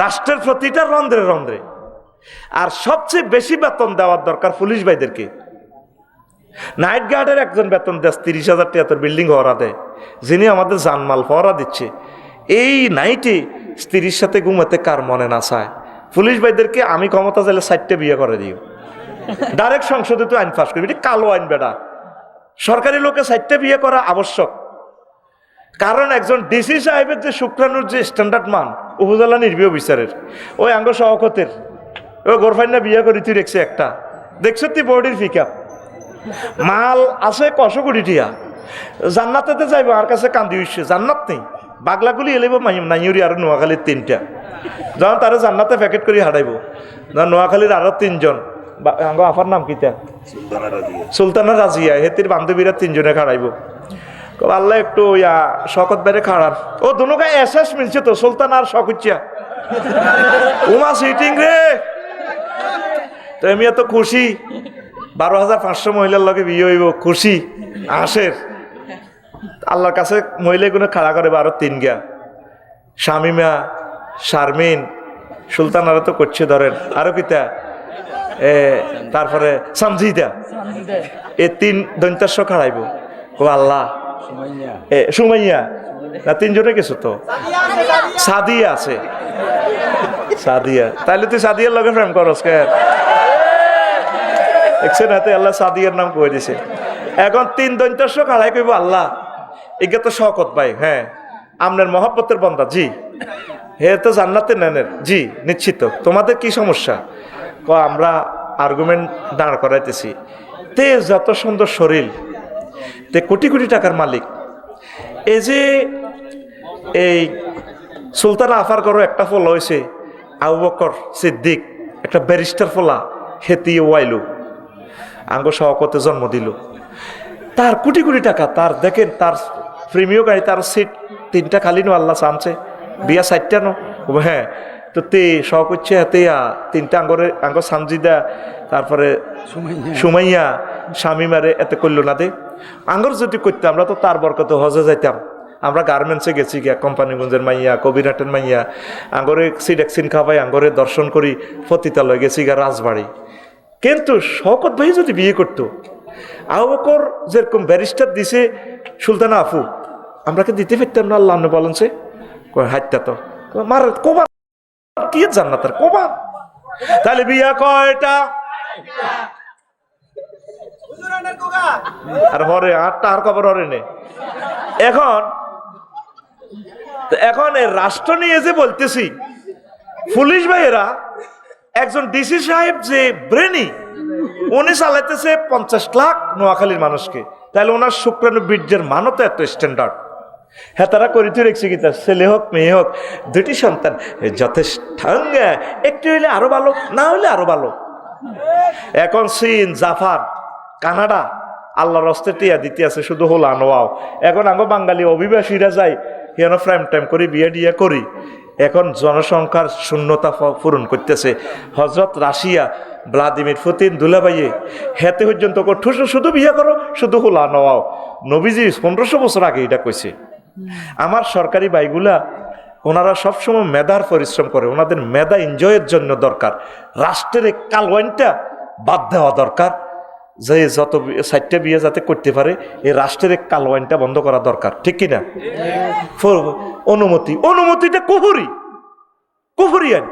রাষ্ট্রের প্রতিটা রন্ধ্রে রন্ধ্রে। আর সবচেয়ে বেশি বেতন দেওয়ার দরকার পুলিশ ভাইদেরকে। নাইট গার্ডের একজন বেতন দেয় ৩০,০০০ টাকা, তোর বিল্ডিং হওয়া দেয়, যিনি আমাদের জানমাল পহরা দিচ্ছে। এই নাইটে স্ত্রীর সাথে ঘুমাতে কার মনে না চায়? পুলিশ ভাইদেরকে আমি ক্ষমতা চাইলে ৪টে বিয়ে করে দিও, ডাইরেক্ট সংসদে তো আইন পাস করবি, এটি কালো আইন বেটা। সরকারি লোকে ৪টে বিয়ে করা আবশ্যক, কারণ একজন ডিসি সাহেবের যে শুক্রাণুর যে স্ট্যান্ডার্ড মান উপজেলা নির্বাহী অফিসারের, ওই আঙ্গ সহকতের ওই গোরফাইনা বিয়ে করি তুই রেখছে একটা, দেখছো তুই বডির ফিকাপ মাল আছে ১০০ কোটি টিয়া, জান্নাতেতে যাইব আর কাছে কান্দি উঠছে, জান্নাত নেই, বাগলাগুলি এলেব নাইউরি আর নোয়াখালীর ৩টা, যখন তারা জান্নাতে প্যাকেট করে হারাইব, নোয়াখালীর আরো ৩জন, আঙ্গ আফার নাম কিতা সুলতানা রাজিয়া, হেতির বান্ধবীরা ৩জনে খাড়াইব। আল্লাহ একটু শকত বাইরে খাড়ান, ও দুনো গায়ে এসএস মিলছে তো, সুলতান আর শকুচ্ছা উমা সিটিং রে। তো আমি এত খুশি, ১২,৫০০ মহিলার লগে বিয়ে হইব, খুশি আসের। আল্লাহর কাছে মহিলাগুলো খাড়া করে ১২-৩ গা, শামিমা, শারমিন, সুলতান আরো তো করছে ধরেন, আরো কিতা তারপরে সামজিদা, এ ৩ দন্তাস্য খাড়াইব। ও আল্লাহ, সুমাইয়া না ৩জনে গেছো তো, সাদিয়া আছে, সাদিয়া, তাইলে তুই সাদিয়ার লগে প্রেম করস কে? দেখছেন হাতে আল্লাহ সাদিয়ার নাম কয়ে দিছে। এখন ৩ দন্তাস্য খাড়াই কইব আল্লাহ একে তো শকত ভাই, হ্যাঁ আপনার মহব্বতের বন্দা, জি হে তো জান্নাতে নেনের, জি নিশ্চিত। তোমাদের কি সমস্যা? আমরা আর্গুমেন্ট দাঁড় করাইতেছি, তে যত সুন্দর শরীর, তে কোটি কোটি টাকার মালিক, এই যে এই সুলতানা আফার করো একটা ফলা হয়েছে আবু বকর সিদ্দিক, একটা ব্যারিস্টার ফলা, হেতি ওয়াইলু আঙ্গ সহকতে জন্ম দিল, তার কোটি কোটি টাকা, তার দেখেন তার প্রেমীয় গাড়ি, তার সিট 3টা খালি নো, আল্লাহ চানছে বিয়া 4টা নো, হ্যাঁ তো তে শখ হচ্ছে হাতে 3টা আঙ্গ সামজিদা, তারপরে সুমাইয়া, শামিমারে এত করলো না দে। আঙ্গর যদি করতাম আমরা তো তার বরকত হজে যাইতাম, আমরা গার্মেন্টসে গেছি গিয়া, কোম্পানিগঞ্জের মাইয়া, কবিরহাটের মাইয়া, আঙ্গরে সিডেক্সিন খাবাই, আঙ্গরে দর্শন করি, পতিতালয় গেছি গিয়া, রাজবাড়ি। কিন্তু শওকত ভাই যদি বিয়ে করতো, আবু বকর যেরকম ব্যারিস্টার দিছে সুলতানা আফু, আমরা কি দিতে পারতাম না? আল্লাহ বলেন সে হাইতা তো মার কোবা কি জান্নাতের কোবা, তাহলে বিয়া কয়টা? আর হরে 8টা আর কবর হরে নে। এখন এই রাষ্ট্র নিয়ে যে বলতেছি, পুলিশ ভাইয়েরা, একজন ডিসি সাহেব যে ব্রেনি, উনি চালাইতেছে 50 লাখ নোয়াখালীর মানুষকে, তাহলে ওনার শুক্রাণু বীর্যের মানও তো একটা স্ট্যান্ডার্ড। হ্যাঁ তারা করিতে রেখেছে কি, তার ছেলে হোক মেয়ে হোক 2টি সন্তান যথেষ্ট, একটু হইলে আরো ভালো, না হইলে আরো ভালো, এখন চীন, জাপান, কানাডা আল্লাহর হস্তে টিয়া দিতে আছে শুধু হলো আনোয়াও। এখন আঙ্গো বাঙালি অভিবাসীরা যায় কেন প্রাইম টাইম করি বিয়ে ডিয়া করি। এখন জনসংখ্যার শূন্যতা পূরণ করতেছে। হজরত রাশিয়া ভ্লাদিমির পুতিন দুলাভাইয়ে হেতে পর্যন্ত শুধু বিয়ে করো শুধু হলো আনোয়াও। নবীজি 1500 বছর আগে এটা কইছে। আমার সরকারি ভাইগুলা ওনারা সবসময় মেধার পরিশ্রম করে, ওনাদের মেধা এনজয়ের জন্য দরকার। রাষ্ট্রের এই কালওয়াইনটা বাদ দেওয়া দরকার, যে যত 60টা বিয়ে যাতে করতে পারে এই রাষ্ট্রের এক কালওয়াইনটা বন্ধ করা দরকার, ঠিক কিনা? অনুমতিটা কুফরি আইন।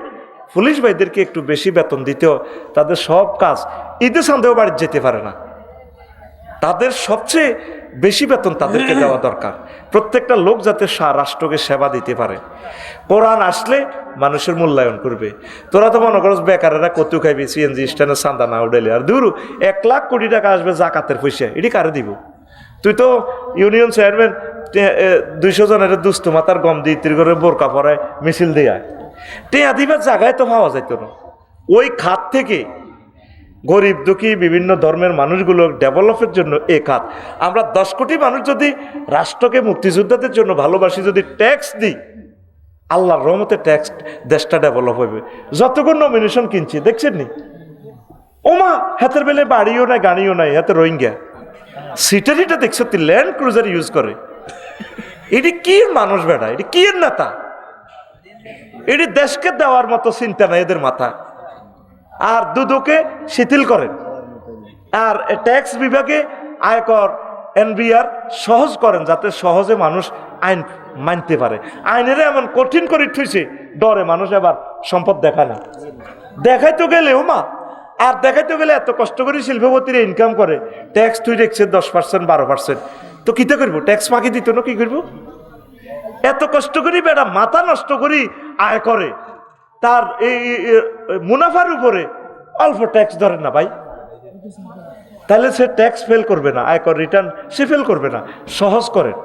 পুলিশ ভাইদেরকে একটু বেশি বেতন দিতেও তাদের সব কাজ ঈদে সন্দেহ বাড়ি যেতে পারে না, তাদের সবচেয়ে বেশি বেতন তাদেরকে দেওয়া দরকার। প্রত্যেকটা লোক যাতে রাষ্ট্রকে সেবা দিতে পারে। কোরআন আসলে মানুষের মূল্যায়ন করবে। তোরা তো মনে করছ বেকারেরা কত খাইবি, সিএনজি স্ট্যান্ডে চান্দা না উঠাইলে, আর দূর 1 লাখ কোটি টাকা আসবে জাকাতের পয়সা, এটি কারে দিব? তুই তো ইউনিয়ন চেয়ারম্যান 200 জনের দুস্থ মাতার গম দিয়ে ইতির করে বোরকা পরায় মিছিল দেয়া টেয়া দিবার জায়গায় তো পাওয়া যাইত না। ওই খাত থেকে গরিব দুঃখী বিভিন্ন ধর্মের মানুষগুলো ডেভেলপের জন্য এই খাত। আমরা 10 কোটি মানুষ যদি রাষ্ট্রকে মুক্তিযোদ্ধাদের জন্য ভালোবাসি, যদি ট্যাক্স দিই, আল্লাহর রহমতে ট্যাক্স দেশটা ডেভেলপ হবে। যতক্ষণ নমিনেশন কিনছি দেখছেন নি, ওমা হাতের বেলে বাড়িও নাই গাড়িও নাই, হাতে রোহিঙ্গা সিটারিটা দেখছো, ল্যান্ড ক্রুজার ইউজ করে। এটি কি মানুষ বেড়া, এটি কি এর নেতা? এটি দেশকে দেওয়ার মতো চিন্তা নাই এদের মাথা। আর দুদকে শিথিল করেন, আর ট্যাক্স বিভাগে আয়কর এনবিআর সহজ করেন, যাতে সহজে মানুষ আইন মানতে পারে। আইনের এমন কঠিন করে ঠুইছে, ডরে মানুষ এবার সম্পদ দেখায় না। দেখাইতে গেলেও মা, আর দেখাইতে গেলে এত কষ্ট করে শিল্পপতিরা ইনকাম করে, ট্যাক্স তুই দেখছে 10% 12%, তো কিতে করবো? ট্যাক্স ফাঁকি দিত না, কি করবো? এত কষ্ট করি বেটা মাথা নষ্ট করি আয় করে, তার এই মুনাফার উপরে অল্প ট্যাক্স ধরেন না ভাই, তাহলে সে ট্যাক্স ফেল করবে না, আয়কর রিটার্ন সে ফেল করবে না। সহজ করেন।